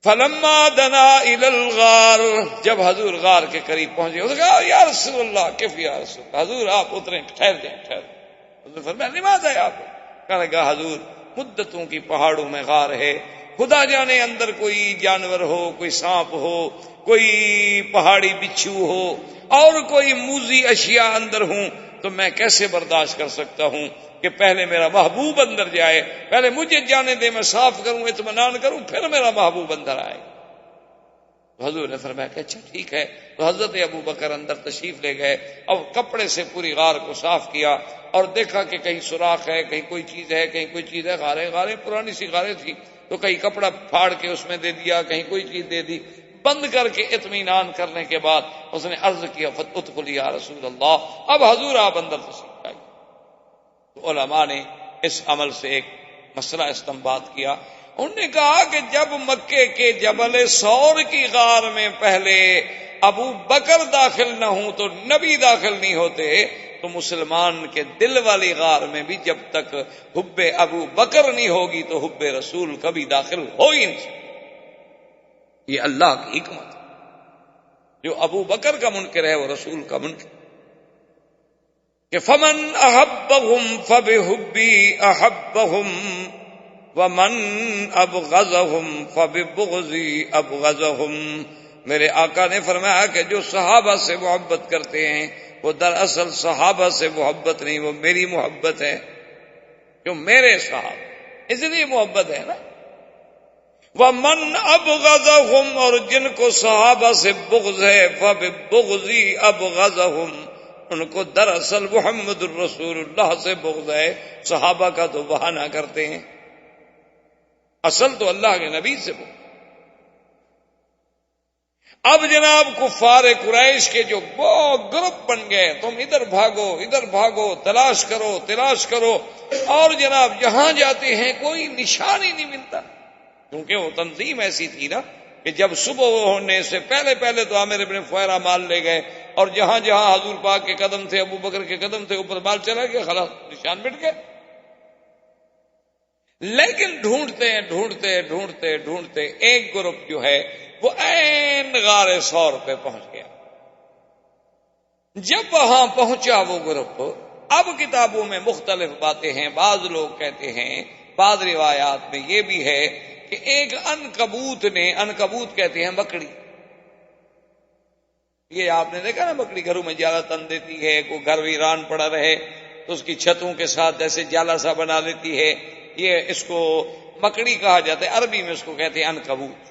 فلما دنا الى الغار، جب حضور غار کے قریب پہنچے، اس نے کہا یا رسول اللہ کیف یا رسول اللہ، حضور آپ اتریں، ٹھہر جائیں ٹھہر. حضور فرمایا لماذا ہے آپ؟ کہنے لگا حضور مدتوں کی پہاڑوں میں غار ہے، خدا جانے اندر کوئی جانور ہو، کوئی سانپ ہو، کوئی پہاڑی بچھو ہو اور کوئی موذی اشیاء اندر ہوں تو میں کیسے برداشت کر سکتا ہوں کہ پہلے میرا محبوب اندر جائے، پہلے مجھے جانے دے، میں صاف کروں، اطمینان کروں، پھر میرا محبوب اندر آئے. حضور نے فرمایا کہ اچھا ٹھیک ہے. تو حضرت ابو بکر اندر تشریف لے گئے اور کپڑے سے پوری غار کو صاف کیا اور دیکھا کہ کہیں سوراخ ہے، کہیں کوئی چیز ہے، کہیں کوئی چیز ہے. غاریں پرانی سی غاریں تھی تو کہیں کپڑا پھاڑ کے اس میں دے دیا، کہیں کوئی چیز دے دی. بند کر کے اطمینان کرنے کے بعد اس نے عرض کیا ادخل یا رسول اللہ، اب حضور آپ اندر تشریف لائیے. تو علماء نے اس عمل سے ایک مسئلہ استنباط کیا. انہوں نے کہا کہ جب مکے کے جبل سور کی غار میں پہلے ابو بکر داخل نہ ہوں تو نبی داخل نہیں ہوتے، تو مسلمان کے دل والی غار میں بھی جب تک حب ابو بکر نہیں ہوگی تو حب رسول کبھی داخل ہو ہی نہیں سکتا. یہ اللہ کی حکمت ہے. جو ابو بکر کا منکر ہے وہ رسول کا منکر کہ فمن احبهم فبحبی احبهم ومن ابغضهم فببغضی ابغضهم. میرے آقا نے فرمایا کہ جو صحابہ سے محبت کرتے ہیں وہ دراصل صحابہ سے محبت نہیں، وہ میری محبت ہے، جو میرے صحابہ، اس لیے محبت ہے نا. ومن ابغضهم، اور جن کو صحابہ سے بغض ہے، فببغضی ابغضهم، ان کو دراصل محمد الرسول اللہ سے بغض ہے. صحابہ کا تو بہانہ کرتے ہیں، اصل تو اللہ کے نبی سے بغض. اب جناب کفار قریش کے جو وہ گروپ بن گئے، تم ادھر بھاگو ادھر بھاگو، تلاش کرو تلاش کرو، اور جناب جہاں جاتے ہیں کوئی نشان ہی نہیں ملتا. کیونکہ وہ تنظیم ایسی تھی نا کہ جب صبح ہونے سے پہلے تو عامر ابن فہرہ مال لے گئے، اور جہاں جہاں حضور پاک کے قدم تھے، ابو بکر کے قدم تھے، اوپر مال چلا گیا، خلاص نشان مٹ گئے. لیکن ڈھونڈتے ایک گروپ جو ہے وہ عین غار ثور پہ پہنچ گیا. جب وہاں پہنچا وہ گروپ، اب کتابوں میں مختلف باتیں ہیں. بعض لوگ کہتے ہیں، بعض روایات میں یہ بھی ہے کہ ایک عنکبوت نے، عنکبوت کہتے ہیں مکڑی، یہ آپ نے دیکھا نا مکڑی گھروں میں جالا تن دیتی ہے، کوئی گھر ویران پڑا رہے تو اس کی چھتوں کے ساتھ ایسے جالا سا بنا لیتی ہے، یہ اس کو مکڑی کہا جاتا ہے، عربی میں اس کو کہتے ہیں عنکبوت.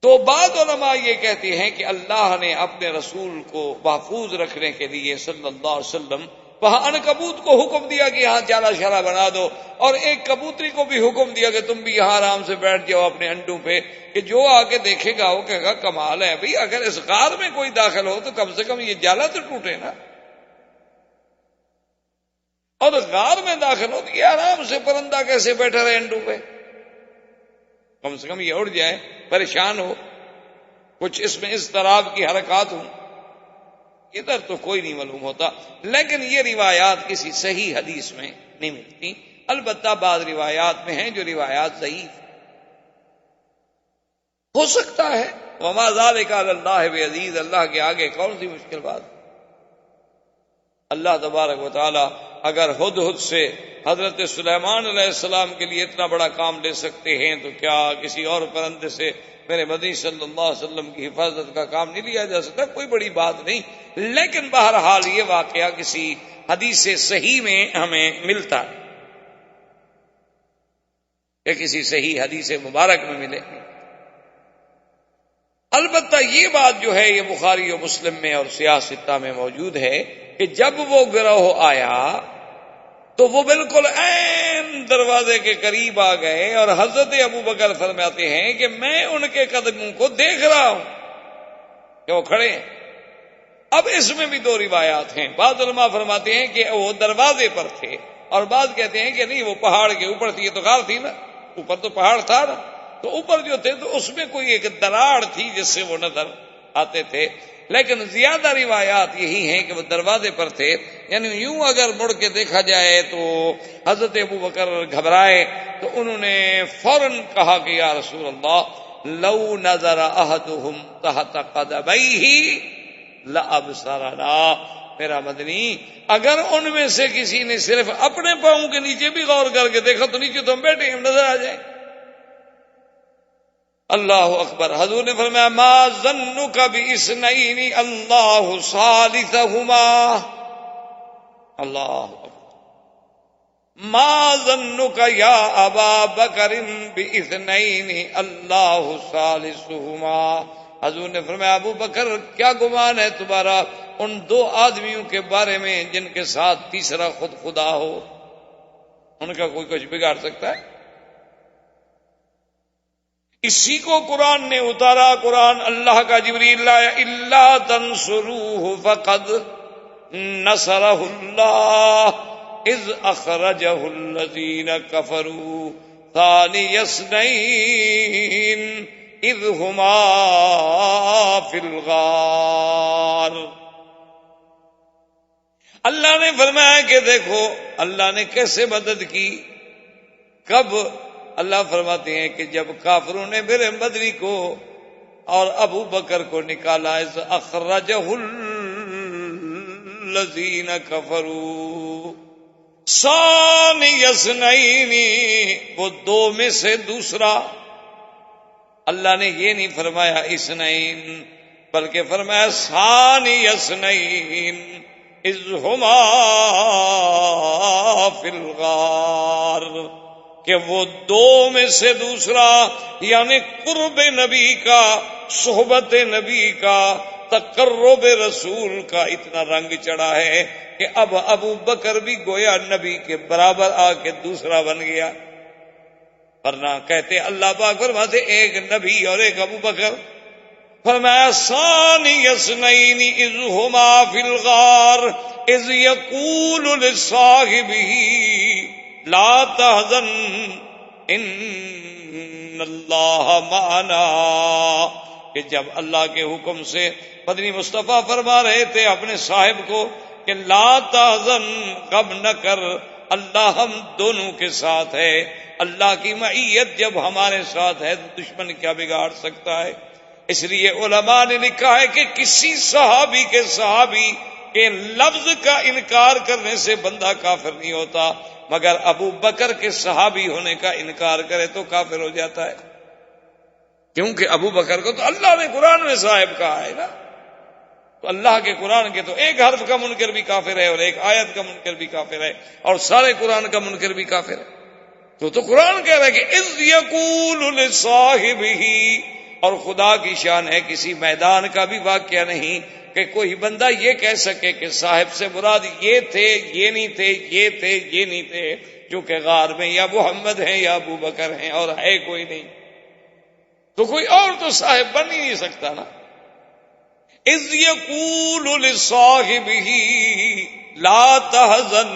تو بعض علماء یہ کہتے ہیں کہ اللہ نے اپنے رسول کو محفوظ رکھنے کے لیے صلی اللہ علیہ وسلم وہاں عنکبوت کو حکم دیا کہ یہاں جالا شالا بنا دو، اور ایک کبوتری کو بھی حکم دیا کہ تم بھی یہاں آرام سے بیٹھ جاؤ اپنے انڈوں پہ، کہ جو آ کے دیکھے گا وہ کہے گا کمال ہے بھئی، اگر اس غار میں کوئی داخل ہو تو کم سے کم یہ جالا تو ٹوٹے نا، اور غار میں داخل ہو تو یہ آرام سے پرندہ کیسے بیٹھا رہے انڈوں پہ، کم سے کم یہ اڑ جائے، پریشان ہو، کچھ اس میں اضطراب کی حرکات ہوں. ادھر تو کوئی نہیں معلوم ہوتا. لیکن یہ روایات کسی صحیح حدیث میں نہیں ملتی. البتہ بعض روایات میں ہیں جو روایات ضعیف ہو سکتا ہے. وما ذلک علی اللہ بعزیز، اللہ کے آگے کون سی مشکل بات. اللہ تبارک و تعالی اگر ہدہد سے حضرت سلیمان علیہ السلام کے لیے اتنا بڑا کام لے سکتے ہیں تو کیا کسی اور پرندے سے میرے مدنی صلی اللہ علیہ وسلم کی حفاظت کا کام نہیں لیا جا سکتا؟ کوئی بڑی بات نہیں. لیکن بہرحال یہ واقعہ کسی حدیث صحیح میں ہمیں ملتا ہے یا کسی صحیح حدیث مبارک میں ملے. البتہ یہ بات جو ہے یہ بخاری و مسلم میں اور سیاہ ستہ میں موجود ہے کہ جب وہ گروہ آیا تو وہ بالکل عین دروازے کے قریب آ گئے، اور حضرت ابو بکر فرماتے ہیں کہ میں ان کے قدموں کو دیکھ رہا ہوں کہ وہ کھڑے ہیں. اب اس میں بھی دو روایات ہیں. بعض علماء فرماتے ہیں کہ وہ دروازے پر تھے، اور بعض کہتے ہیں کہ نہیں وہ پہاڑ کے اوپر تھی. یہ تو غار تھی نا، اوپر تو پہاڑ تھا نا، تو اوپر جو تھے تو اس میں کوئی ایک دراڑ تھی جس سے وہ نظر آتے تھے. لیکن زیادہ روایات یہی ہیں کہ وہ دروازے پر تھے. یعنی یوں اگر مڑ کے دیکھا جائے تو حضرت ابو بکر گھبرائے تو انہوں نے فوراً کہا کہ یا رسول اللہ لو نظر احدهم تحت قدمیہ لابصرنا. میرا مدنی اگر ان میں سے کسی نے صرف اپنے پاؤں کے نیچے بھی غور کر کے دیکھا تو نیچے تو ہم بیٹھے ہم نظر آ جائیں. اللہ اکبر. حضور نے فرمایا ما ظنک باثنین اللہ ثالثہما. اللہ اکبر. ما ظنک یا ابا بکر باثنین اللہ ثالثہما. حضور نے فرمایا ابو بکر کیا گمان ہے تمہارا ان دو آدمیوں کے بارے میں جن کے ساتھ تیسرا خود خدا ہو. ان کا کوئی کچھ بگاڑ سکتا ہے؟ اسی کو قرآن نے اتارا. قرآن اللہ کا جبریل لایا الا تنصروہ فقد نصرہ اللہ اذ اخرجہ الذین کفروا ثانی اثنین اذ ہما فی الغار. اللہ نے فرمایا کہ دیکھو اللہ نے کیسے مدد کی. کب؟ اللہ فرماتے ہیں کہ جب کافروں نے میرے مدنی کو اور ابو بکر کو نکالا. اذ اخرجہ الذین کفروا ثانی اثنین، وہ دو میں سے دوسرا. اللہ نے یہ نہیں فرمایا اثنین بلکہ فرمایا ثانی اثنین اذ ہما فی الغار، کہ وہ دو میں سے دوسرا. یعنی قرب نبی کا، صحبت نبی کا، تقرب رسول کا اتنا رنگ چڑھا ہے کہ اب ابو بکر بھی گویا نبی کے برابر آ کے دوسرا بن گیا. ورنہ کہتے اللہ پاک فرماتے ایک نبی اور ایک ابو بکر. فرمایا ثانی اثنین اذ ہما فی الغار اذ یقول لصاحبہ لا تحزن ان اللہ معنا. کہ جب اللہ کے حکم سے مدنی مصطفیٰ فرما رہے تھے اپنے صاحب کو کہ لا تحزن، غم نہ کر، اللہ ہم دونوں کے ساتھ ہے. اللہ کی معیت جب ہمارے ساتھ ہے تو دشمن کیا بگاڑ سکتا ہے. اس لیے علماء نے لکھا ہے کہ کسی صحابی کے لفظ کا انکار کرنے سے بندہ کافر نہیں ہوتا، مگر ابو بکر کے صحابی ہونے کا انکار کرے تو کافر ہو جاتا ہے. کیونکہ ابو بکر کو تو اللہ نے قرآن میں صاحب کہا ہے نا. تو اللہ کے قرآن کے تو ایک حرف کا منکر بھی کافر ہے اور ایک آیت کا منکر بھی کافر ہے اور سارے قرآن کا منکر بھی کافر ہے. تو قرآن کہہ رہا ہے کہ اذ یقول لصاحبہ. اور خدا کی شان ہے کسی میدان کا بھی واقعہ نہیں کہ کوئی بندہ یہ کہہ سکے کہ صاحب سے مراد یہ تھے، یہ نہیں تھے، یہ تھے، یہ نہیں تھے. چونکہ غار میں یا محمد ہیں یا ابو بکر ہیں اور ہے کوئی نہیں، تو کوئی اور تو صاحب بن ہی نہیں سکتا نا. اذ یقول لصاحبہ لا تحزن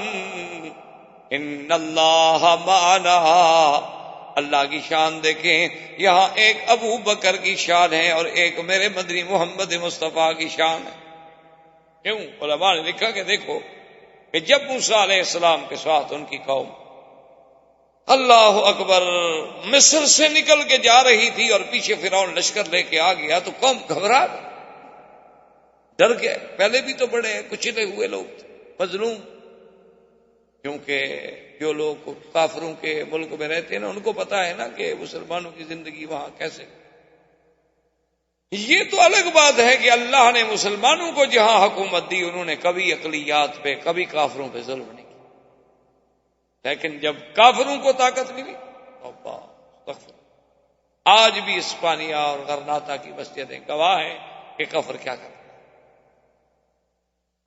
ان اللہ معنا. اللہ کی شان دیکھیں، یہاں ایک ابو بکر کی شان ہے اور ایک میرے مدنی محمد مصطفیٰ کی شان ہے. کیوں؟ علماء نے لکھا کہ دیکھو کہ جب موسیٰ علیہ السلام کے ساتھ ان کی قوم اللہ اکبر مصر سے نکل کے جا رہی تھی اور پیچھے فرعون لشکر لے کے آ گیا تو قوم گھبرا گئی، ڈر گئے. پہلے بھی تو بڑے کچلے ہوئے لوگ تھے، مظلوم. کیونکہ جو لوگ کافروں کے ملک میں رہتے ہیں نا ان کو پتا ہے نا کہ مسلمانوں کی زندگی وہاں کیسے. یہ تو الگ بات ہے کہ اللہ نے مسلمانوں کو جہاں حکومت دی انہوں نے کبھی اقلیات پہ کبھی کافروں پہ ظلم نہیں کیا. لیکن جب کافروں کو طاقت ملی آج بھی اسپانیہ اور غرناطہ کی مسجدیں گواہ ہیں کہ کفر کیا کرتا.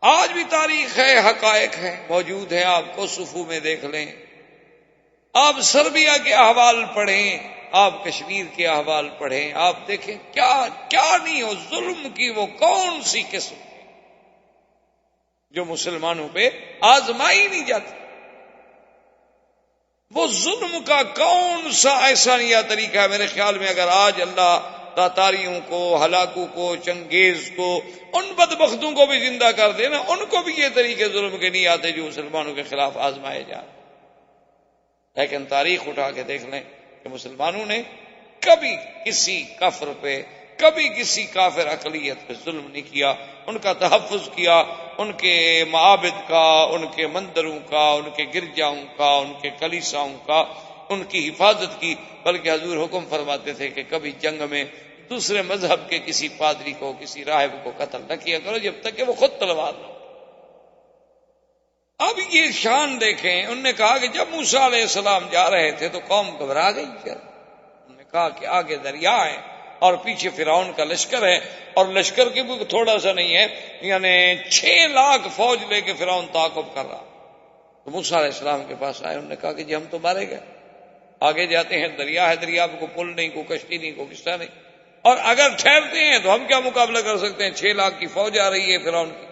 آج بھی تاریخ ہے، حقائق ہیں، موجود ہیں. آپ کو صفو میں دیکھ لیں، آپ سربیا کے احوال پڑھیں، آپ کشمیر کے احوال پڑھیں، آپ دیکھیں کیا کیا نہیں ہو. ظلم کی وہ کون سی قسم جو مسلمانوں پہ آزمائی نہیں جاتی. وہ ظلم کا کون سا ایسا نیا طریقہ ہے. میرے خیال میں اگر آج اللہ تاتاریوں کو، ہلاکو کو، چنگیز کو، ان بدبختوں کو بھی زندہ کر دینا، ان کو بھی یہ طریقے ظلم کے نہیں آتے جو مسلمانوں کے خلاف آزمائے جا رہے۔ لیکن تاریخ اٹھا کے دیکھ لیں کہ مسلمانوں نے کبھی کسی کافر پہ، کبھی کسی کافر اقلیت پہ ظلم نہیں کیا، ان کا تحفظ کیا، ان کے معابد کا، ان کے مندروں کا، ان کے گرجاؤں کا، ان کے کلیساؤں کا، ان کی حفاظت کی۔ بلکہ حضور حکم فرماتے تھے کہ کبھی جنگ میں دوسرے مذہب کے کسی پادری کو، کسی راہب کو قتل نہ کیا کرو جب تک کہ وہ خود تلوار نہ۔ اب یہ شان دیکھیں، انہوں نے کہا کہ جب موسیٰ علیہ السلام جا رہے تھے تو قوم گھبرا گئی۔ انہوں نے کہا کہ آگے دریا ہے اور پیچھے فرعون کا لشکر ہے، اور لشکر کی بھی تھوڑا سا نہیں ہے، یعنی 6 لاکھ فوج لے کے فرعون تعاقب کر رہا۔ تو موسیٰ علیہ السلام کے پاس آئے، انہوں نے کہا کہ جی ہم تو مارے گئے، آگے جاتے ہیں دریا ہے، دریا پہ کوئی پل نہیں، کوئی کشتی نہیں، کوئی قصہ نہیں، اور اگر ٹھہرتے ہیں تو ہم کیا مقابلہ کر سکتے ہیں، 6 لاکھ کی فوج آ رہی ہے فرعون کی۔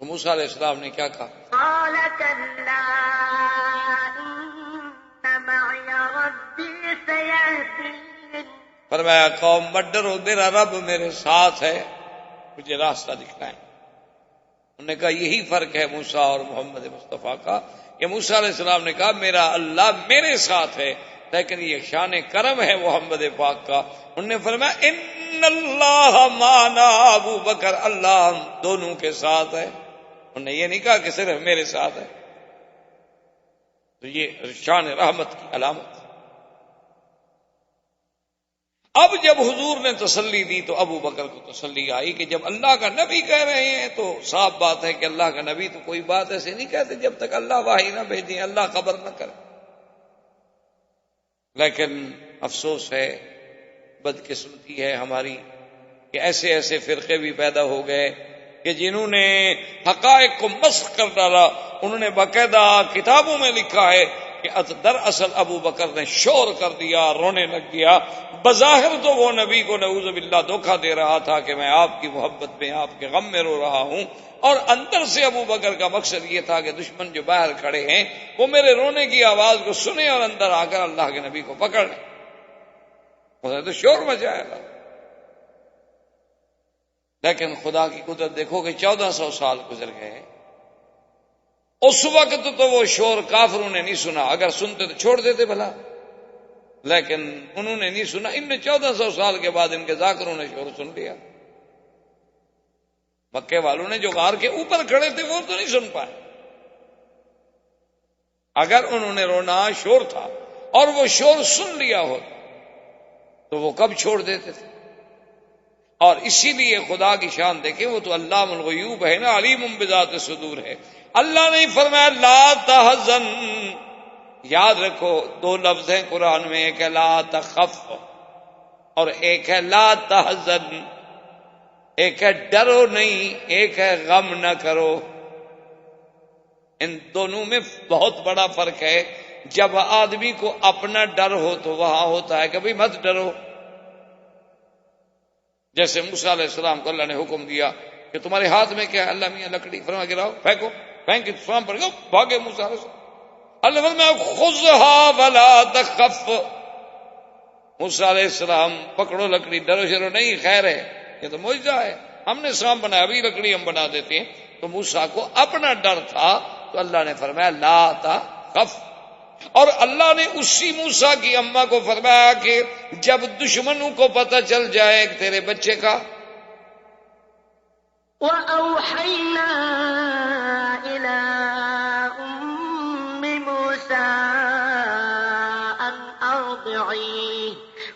تو موسیٰ علیہ السلام نے کیا کہا؟ قال كلا إن معي ربي سيهدين فرمایا قوم مت ڈرو، میرا رب میرے ساتھ ہے، مجھے راستہ دکھلائیں۔ انہوں نے کہا یہی فرق ہے موسیٰ اور محمد مصطفیٰ کا، کہ موسیٰ علیہ السلام نے کہا میرا اللہ میرے ساتھ ہے، لیکن یہ شان کرم ہے محمد پاک کا۔ انہوں نے فرمایا ان اللہ معنا، ابو بکر اللہ ہم دونوں کے ساتھ ہے۔ انہوں نے یہ نہیں کہا کہ صرف میرے ساتھ ہے۔ تو یہ شان رحمت کی علامت۔ اب جب حضور نے تسلی دی تو ابو بکر کو تسلی آئی کہ جب اللہ کا نبی کہہ رہے ہیں تو صاف بات ہے کہ اللہ کا نبی تو کوئی بات ایسے نہیں کہتے جب تک اللہ وحی نہ بھیجیں، اللہ خبر نہ کرے۔ لیکن افسوس ہے، بدقسمتی ہے ہماری کہ ایسے ایسے فرقے بھی پیدا ہو گئے کہ جنہوں نے حقائق کو مسخ کر ڈالا۔ انہوں نے باقاعدہ کتابوں میں لکھا ہے کہ دراصل ابو بکر نے شور کر دیا، رونے لگ گیا، بظاہر تو وہ نبی کو نعوذ باللہ دھوکہ دے رہا تھا کہ میں آپ کی محبت میں، آپ کے غم میں رو رہا ہوں، اور اندر سے ابو بکر کا مقصد یہ تھا کہ دشمن جو باہر کھڑے ہیں وہ میرے رونے کی آواز کو سنیں اور اندر آ کر اللہ کے نبی کو پکڑ لیں۔ انہوں نے تو شور مچایا تھا۔ لیکن خدا کی قدرت دیکھو کہ 1400 سال گزر گئے، اس وقت تو وہ شور کافروں نے نہیں سنا، اگر سنتے تو چھوڑ دیتے بھلا، لیکن انہوں نے نہیں سنا۔ ان نے 1400 سال کے بعد ان کے ذاکروں نے شور سن لیا۔ مکے والوں نے جو غار کے اوپر کھڑے تھے وہ تو نہیں سن پائے۔ اگر انہوں نے رونا شور تھا اور وہ شور سن لیا ہوتا تو وہ کب چھوڑ دیتے تھے۔ اور اسی لیے خدا کی شان دیکھیں، وہ تو علام الغیوب ہے نا، علیم بذات صدور ہے۔ اللہ نے فرمایا لا تحزن، یاد رکھو 2 لفظ ہیں قرآن میں، ایک ہے لا تخف اور ایک ہے لا تحزن، ایک ہے ڈرو نہیں، ایک ہے غم نہ کرو۔ ان دونوں میں بہت بڑا فرق ہے۔ جب آدمی کو اپنا ڈر ہو تو وہاں ہوتا ہے کہ بھئی مت ڈرو، جیسے موسیٰ علیہ السلام کو اللہ نے حکم دیا کہ تمہارے ہاتھ میں کیا ہے؟ اللہ میاں لکڑی، فرما گراؤ، پھینکو، پھینک کے سام پر گاؤ، بھاگے موسیٰ علیہ السلام۔ اللہ فرمایا خذھا ولا تخف، موسیٰ علیہ السلام پکڑو لکڑی، ڈرو شرو نہیں، خیر ہے، یہ تو معجزہ ہے، ہم نے سام بنایا، ابھی لکڑی ہم بنا دیتے ہیں۔ تو موسیٰ کو اپنا ڈر تھا تو اللہ نے فرمایا لا تخف۔ اور اللہ نے اسی موسیٰ کی اماں کو فرمایا کہ جب دشمنوں کو پتہ چل جائے تیرے بچے کا، وَأَوْحَيْنَا إِلَىٰ أُمِّ مُوسَىٰ أَنْ أَرْضِعِيهِ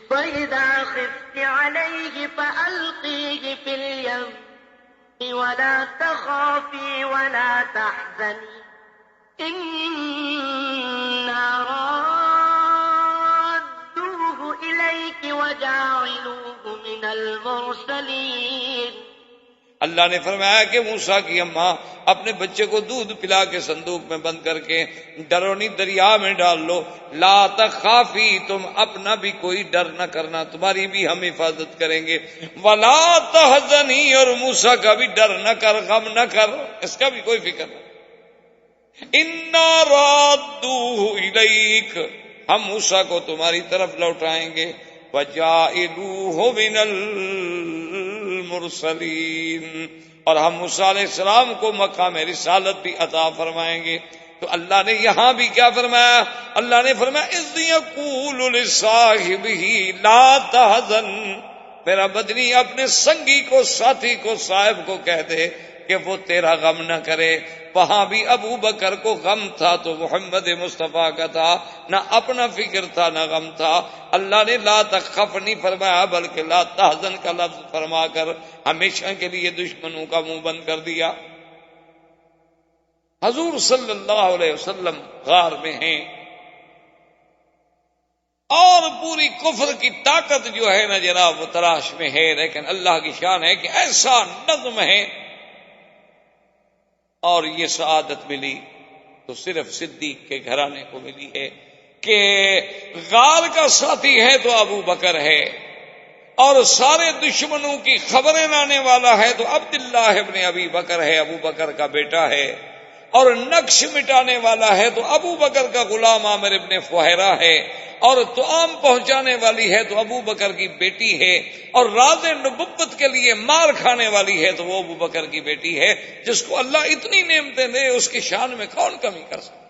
فَإِذَا خِفْتِ عَلَيْهِ فَأَلْقِيهِ فِي الْيَمِّ وَلَا تَخَافِي وَلَا تَحْزَنِي إِنَّا رَادُّوهُ إِلَيْكِ وَجَاعِلُوهُ مِنَ الْمُرْسَلِينَ۔ اللہ نے فرمایا کہ موسیٰ کی اماں اپنے بچے کو دودھ پلا کے صندوق میں بند کر کے ڈرو نہیں دریا میں ڈال لو، لا تخافی، تم اپنا بھی کوئی ڈر نہ کرنا، تمہاری بھی ہم حفاظت کریں گے، ولا تحزنی، اور موسیٰ کا بھی ڈر نہ کر، غم نہ کر، اس کا بھی کوئی فکر نہ۔ انا رادوہ الیک، ہم موسیٰ کو تمہاری طرف لوٹائیں گے، وَجَاعِلُوهُ مِنَ الْمُرْسَلِينَ، اور ہم موسیٰ علیہ السلام کو مقام رسالت بھی عطا فرمائیں گے۔ تو اللہ نے یہاں بھی کیا فرمایا؟ اللہ نے فرمایا اِذْ يَقُولُ لِصَاحِبِهِ لَا تَحْزَنْ، میرا بدنی اپنے سنگی کو، ساتھی کو، صاحب کو کہہ دے کہ وہ تیرا غم نہ کرے۔ وہاں بھی ابو بکر کو غم تھا تو محمد مصطفیٰ کا تھا، نہ اپنا فکر تھا نہ غم تھا۔ اللہ نے لا تخف نہیں فرمایا بلکہ لا تحزن کا لفظ فرما کر ہمیشہ کے لیے دشمنوں کا منہ بند کر دیا۔ حضور صلی اللہ علیہ وسلم غار میں ہیں اور پوری کفر کی طاقت جو ہے نا جناب وہ تلاش میں ہے، لیکن اللہ کی شان ہے کہ ایسا نظم ہے اور یہ سعادت ملی تو صرف صدیق کے گھرانے کو ملی ہے کہ غار کا ساتھی ہے تو ابو بکر ہے، اور سارے دشمنوں کی خبریں لانے والا ہے تو عبداللہ ابن ابی بکر ہے، ابو بکر کا بیٹا ہے، اور نقش مٹانے والا ہے تو ابو بکر کا غلام عامر ابن فہیرہ ہے، اور طعام پہنچانے والی ہے تو ابو بکر کی بیٹی ہے، اور راز نبوت کے لیے مار کھانے والی ہے تو وہ ابو بکر کی بیٹی ہے، جس کو اللہ اتنی نعمتیں دے اس کی شان میں کون کمی کر سکتا؟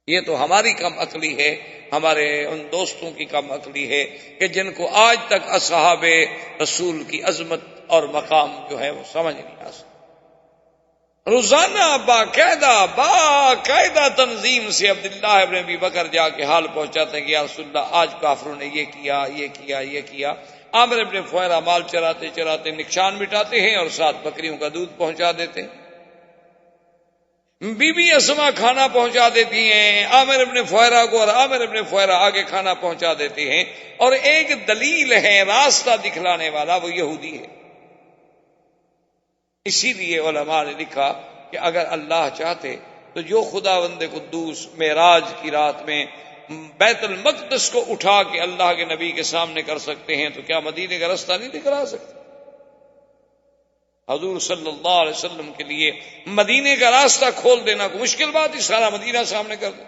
یہ تو ہماری کم عقلی ہے، ہمارے ان دوستوں کی کم عقلی ہے کہ جن کو آج تک اصحاب رسول کی عظمت اور مقام جو ہے وہ سمجھ نہیں آ سکتا۔ روزانہ باقاعدہ تنظیم سے عبداللہ ابن ابی بکر جا کے حال پہنچاتے ہیں کہ یا رسول اللہ آج کافروں نے یہ کیا یہ کیا یہ کیا۔ عامر ابن فہیرہ مال چراتے چراتے نقصان مٹاتے ہیں اور 7 بکریوں کا دودھ پہنچا دیتے ہیں۔ بی بی اسما کھانا پہنچا دیتی ہیں عامر ابن فہیرہ کو، اور عامر ابن فہیرہ آگے کھانا پہنچا دیتے ہیں، اور ایک دلیل ہے راستہ دکھلانے والا وہ یہودی ہے۔ اسی لیے علماء نے لکھا کہ اگر اللہ چاہتے تو جو خداوند قدوس معراج کی رات میں بیت المقدس کو اٹھا کے اللہ کے نبی کے سامنے کر سکتے ہیں تو کیا مدینے کا راستہ نہیں دکھلا سکتے؟ حضور صلی اللہ علیہ وسلم کے لیے مدینے کا راستہ کھول دینا کوئی مشکل بات ہی، سارا مدینہ سامنے کر دیں،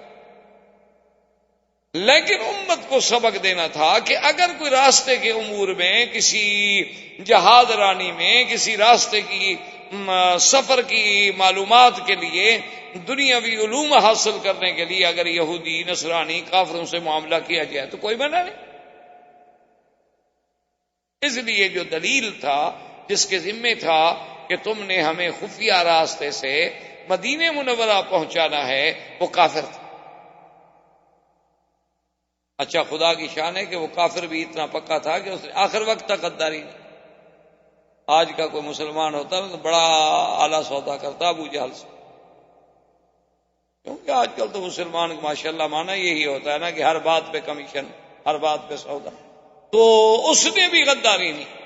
لیکن امت کو سبق دینا تھا کہ اگر کوئی راستے کے امور میں، کسی جہاد رانی میں، کسی راستے کی سفر کی معلومات کے لیے، دنیاوی علوم حاصل کرنے کے لیے اگر یہودی نصرانی کافروں سے معاملہ کیا جائے تو کوئی منع نہیں۔ اس لیے جو دلیل تھا جس کے ذمے تھا کہ تم نے ہمیں خفیہ راستے سے مدینہ منورہ پہنچانا ہے وہ کافر تھا۔ اچھا خدا کی شان ہے کہ وہ کافر بھی اتنا پکا تھا کہ اس نے آخر وقت تک غداری نہیں۔ آج کا کوئی مسلمان ہوتا ہے تو بڑا اعلیٰ سودا کرتا ابو جہل سے، کیونکہ آج کل تو مسلمان ماشاءاللہ مانا یہی ہوتا ہے نا کہ ہر بات پہ کمیشن، ہر بات پہ سودا، تو اس نے بھی غداری نہیں۔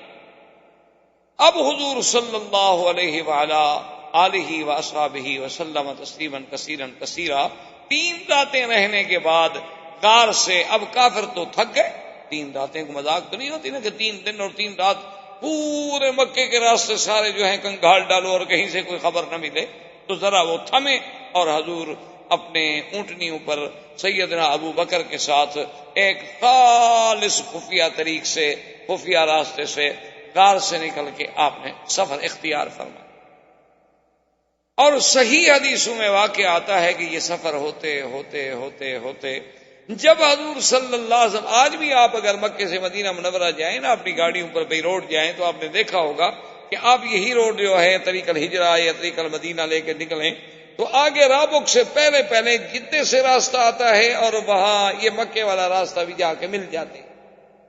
اب حضور صلی اللہ علیہ وآلہ آلہ واصحابہ وسلم تسلیما کثیرا کثیرا 3 راتیں رہنے کے بعد غار سے اب کافر تو تھک گئے۔ 3 راتیں کو مذاق تو نہیں ہوتی نا کہ 3 دن اور 3 رات پورے مکے کے راستے سارے جو ہیں کنگھال ڈالو اور کہیں سے کوئی خبر نہ ملے، تو ذرا وہ تھمے اور حضور اپنے اونٹنیوں پر سیدنا ابو بکر کے ساتھ ایک خالص خفیہ طریق سے، خفیہ راستے سے غار سے نکل کے آپ نے سفر اختیار فرمایا۔ اور صحیح حدیثوں میں واقع آتا ہے کہ یہ سفر ہوتے ہوتے ہوتے ہوتے جب حضور صلی اللہ علیہ وسلم، آج بھی آپ اگر مکے سے مدینہ منورہ جائیں نا اپنی گاڑیوں پر بے روڈ جائیں تو آپ نے دیکھا ہوگا کہ آپ یہی روڈ جو ہے طریق الہجرہ یا طریق المدینہ لے کے نکلیں تو آگے رابق سے پہلے جدے سے راستہ آتا ہے اور وہاں یہ مکے والا راستہ بھی جا کے مل جاتے ہیں،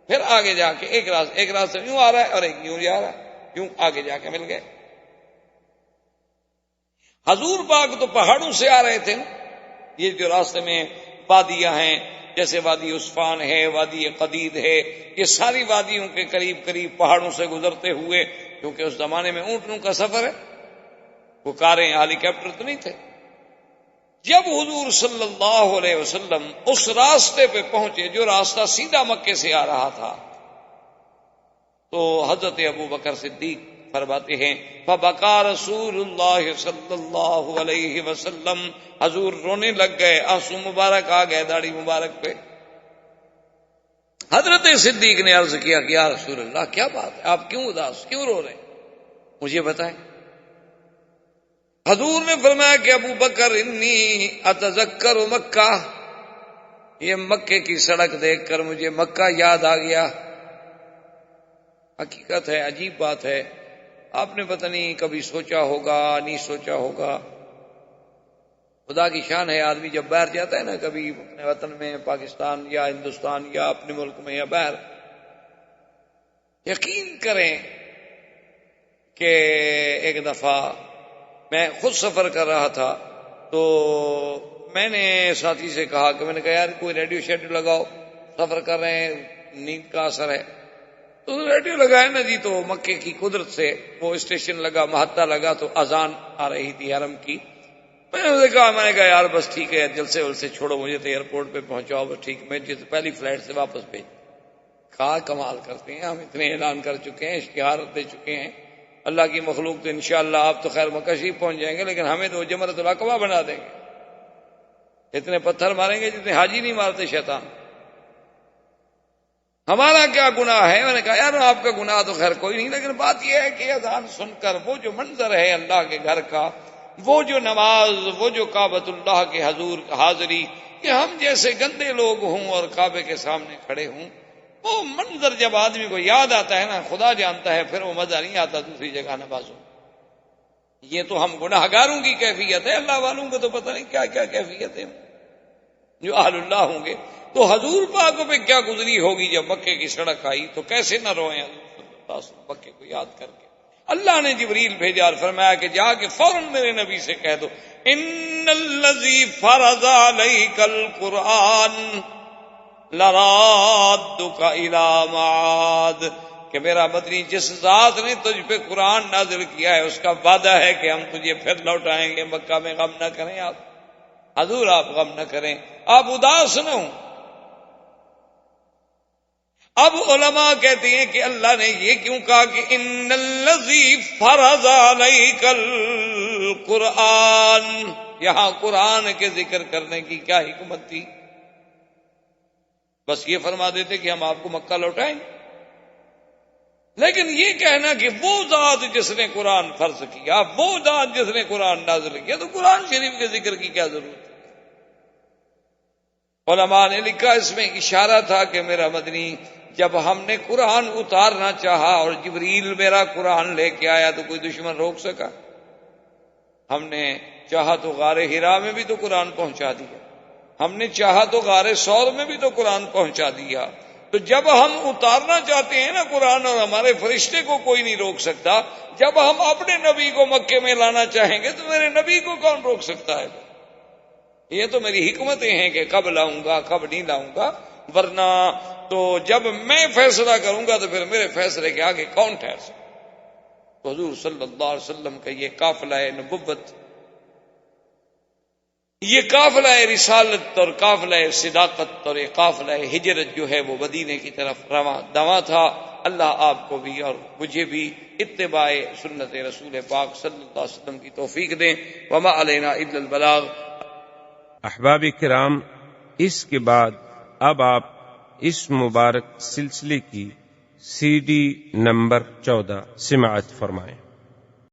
پھر آگے جا کے ایک راستہ یوں آ رہا ہے اور ایک یوں جا رہا ہے، یوں آگے جا کے مل گئے۔ حضور پاک تو پہاڑوں سے آ رہے تھے نا، یہ جو راستے میں وادیاں ہیں جیسے وادی عثفان ہے، وادی قدید ہے، یہ ساری وادیوں کے قریب قریب پہاڑوں سے گزرتے ہوئے، کیونکہ اس زمانے میں اونٹوں کا سفر ہے، وہ کاریں ہیلی کاپٹر تو نہیں تھے۔ جب حضور صلی اللہ علیہ وسلم اس راستے پہ پہنچے جو راستہ سیدھا مکے سے آ رہا تھا، تو حضرت ابو بکر صدیق فرماتے ہیں فبکا رسول اللہ صلی اللہ علیہ وسلم، حضور رونے لگ گئے، آنسو مبارک آ گئے داڑھی مبارک پہ۔ حضرت صدیق نے عرض کیا کہ یا رسول اللہ کیا بات ہے، آپ کیوں اداس، کیوں رو رہے ہیں، مجھے بتائیں۔ حضور نے فرمایا کہ ابو بکر انی اتذکر مکہ، یہ مکے کی سڑک دیکھ کر مجھے مکہ یاد آ گیا۔ حقیقت ہے، عجیب بات ہے، آپ نے پتہ نہیں کبھی سوچا ہوگا نہیں سوچا ہوگا، خدا کی شان ہے، آدمی جب باہر جاتا ہے نا، کبھی اپنے وطن میں، پاکستان یا ہندوستان یا اپنے ملک میں یا باہر، یقین کریں کہ ایک دفعہ میں خود سفر کر رہا تھا تو میں نے ساتھی سے کہا کہ میں نے کہا یار کوئی ریڈیو شیڈیو لگاؤ، سفر کر رہے ہیں، نیند کا اثر ہے، تو ریڈیو لگایا نا جی، تو مکے کی قدرت سے وہ اسٹیشن لگا، محطہ لگا، تو اذان آ رہی تھی حرم کی۔ میں نے کہا یار بس ٹھیک ہے، جلسے ولسے چھوڑو، مجھے تو ایئرپورٹ پہ پہنچاؤ بس، ٹھیک، میں پہلی فلائٹ سے واپس بھیج۔ کہا کمال کرتے ہیں، ہم اتنے اعلان کر چکے ہیں، اشتہار دے چکے ہیں، اللہ کی مخلوق تو انشاءاللہ آپ تو خیر مکہ شریف پہنچ جائیں گے، لیکن ہمیں تو جمرۃ العقبہ بنا دیں گے، اتنے پتھر ماریں گے جتنے حاجی نہیں مارتے شیطان، ہمارا کیا گناہ ہے۔ میں نے کہا یار آپ کا گناہ تو خیر کوئی نہیں، لیکن بات یہ ہے کہ اذان سن کر وہ جو منظر ہے اللہ کے گھر کا، وہ جو نماز، وہ جو کعبۃ اللہ کے حضور حاضری، کہ ہم جیسے گندے لوگ ہوں اور کعبے کے سامنے کھڑے ہوں، وہ منظر جب آدمی کو یاد آتا ہے نا، خدا جانتا ہے پھر وہ مزہ نہیں آتا دوسری جگہ نمازوں۔ یہ تو ہم گناہ گاروں کی کیفیت ہے، اللہ والوں کو تو پتہ نہیں کیا کیا کیفیت ہے جو اہل اللہ ہوں گے۔ تو حضور پاک پہ کیا گزری ہوگی جب مکے کی سڑک آئی، تو کیسے نہ روئیں حضور صلی اللہ علیہ وسلم مکے کو یاد کر کے۔ اللہ نے جبریل بھیجا اور فرمایا کہ جا کے فوراً میرے نبی سے کہہ دو ان الذی فرض علیک القرآن لرادک الی معاد، کہ میرا مدنی جس ذات نے تجھ پہ قرآن نازل کیا ہے اس کا وعدہ ہے کہ ہم تجھے پھر لوٹائیں گے مکہ میں، غم نہ کریں آپ حضور، آپ غم نہ کریں، آپ اداس نہ ہوں۔ اب علماء کہتے ہیں کہ اللہ نے یہ کیوں کہا کہ ان الذی فرض علیک القرآن، یہاں قرآن کے ذکر کرنے کی کیا حکمت تھی؟ بس یہ فرما دیتے کہ ہم آپ کو مکہ لوٹائیں، لیکن یہ کہنا کہ وہ ذات جس نے قرآن فرض کیا، وہ ذات جس نے قرآن نازل کیا، تو قرآن شریف کے ذکر کی کیا ضرورت ہے؟ علماء نے لکھا اس میں اشارہ تھا کہ میرا مدنی جب ہم نے قرآن اتارنا چاہا اور جبریل میرا قرآن لے کے آیا تو کوئی دشمن روک سکا؟ ہم نے چاہا تو غار حرا میں بھی تو قرآن پہنچا دیا، ہم نے چاہا تو غار ثور میں بھی تو قرآن پہنچا دیا۔ تو جب ہم اتارنا چاہتے ہیں نا قرآن، اور ہمارے فرشتے کو کوئی نہیں روک سکتا، جب ہم اپنے نبی کو مکے میں لانا چاہیں گے تو میرے نبی کو کون روک سکتا ہے؟ یہ تو میری حکمتیں ہیں کہ کب لاؤں گا کب نہیں لاؤں گا، ورنہ تو جب میں فیصلہ کروں گا تو پھر میرے فیصلے کے آگے کون ٹھہر سکتا؟ تو حضور صلی اللہ علیہ وسلم کا یہ قافلہ نبوت، یہ قافلہ رسالت اور قافلہ صداقت اور یہ قافلہ ہجرت جو ہے وہ مدینے کی طرف رواں دواں تھا۔ اللہ آپ کو بھی اور مجھے بھی اتباع سنت رسول پاک صلی اللہ علیہ وسلم کی توفیق دیں۔ وما علینا الا البلاغ۔ احباب کرام، اس کے بعد اب آپ اس مبارک سلسلے کی CD نمبر 14 سماعت فرمائیں۔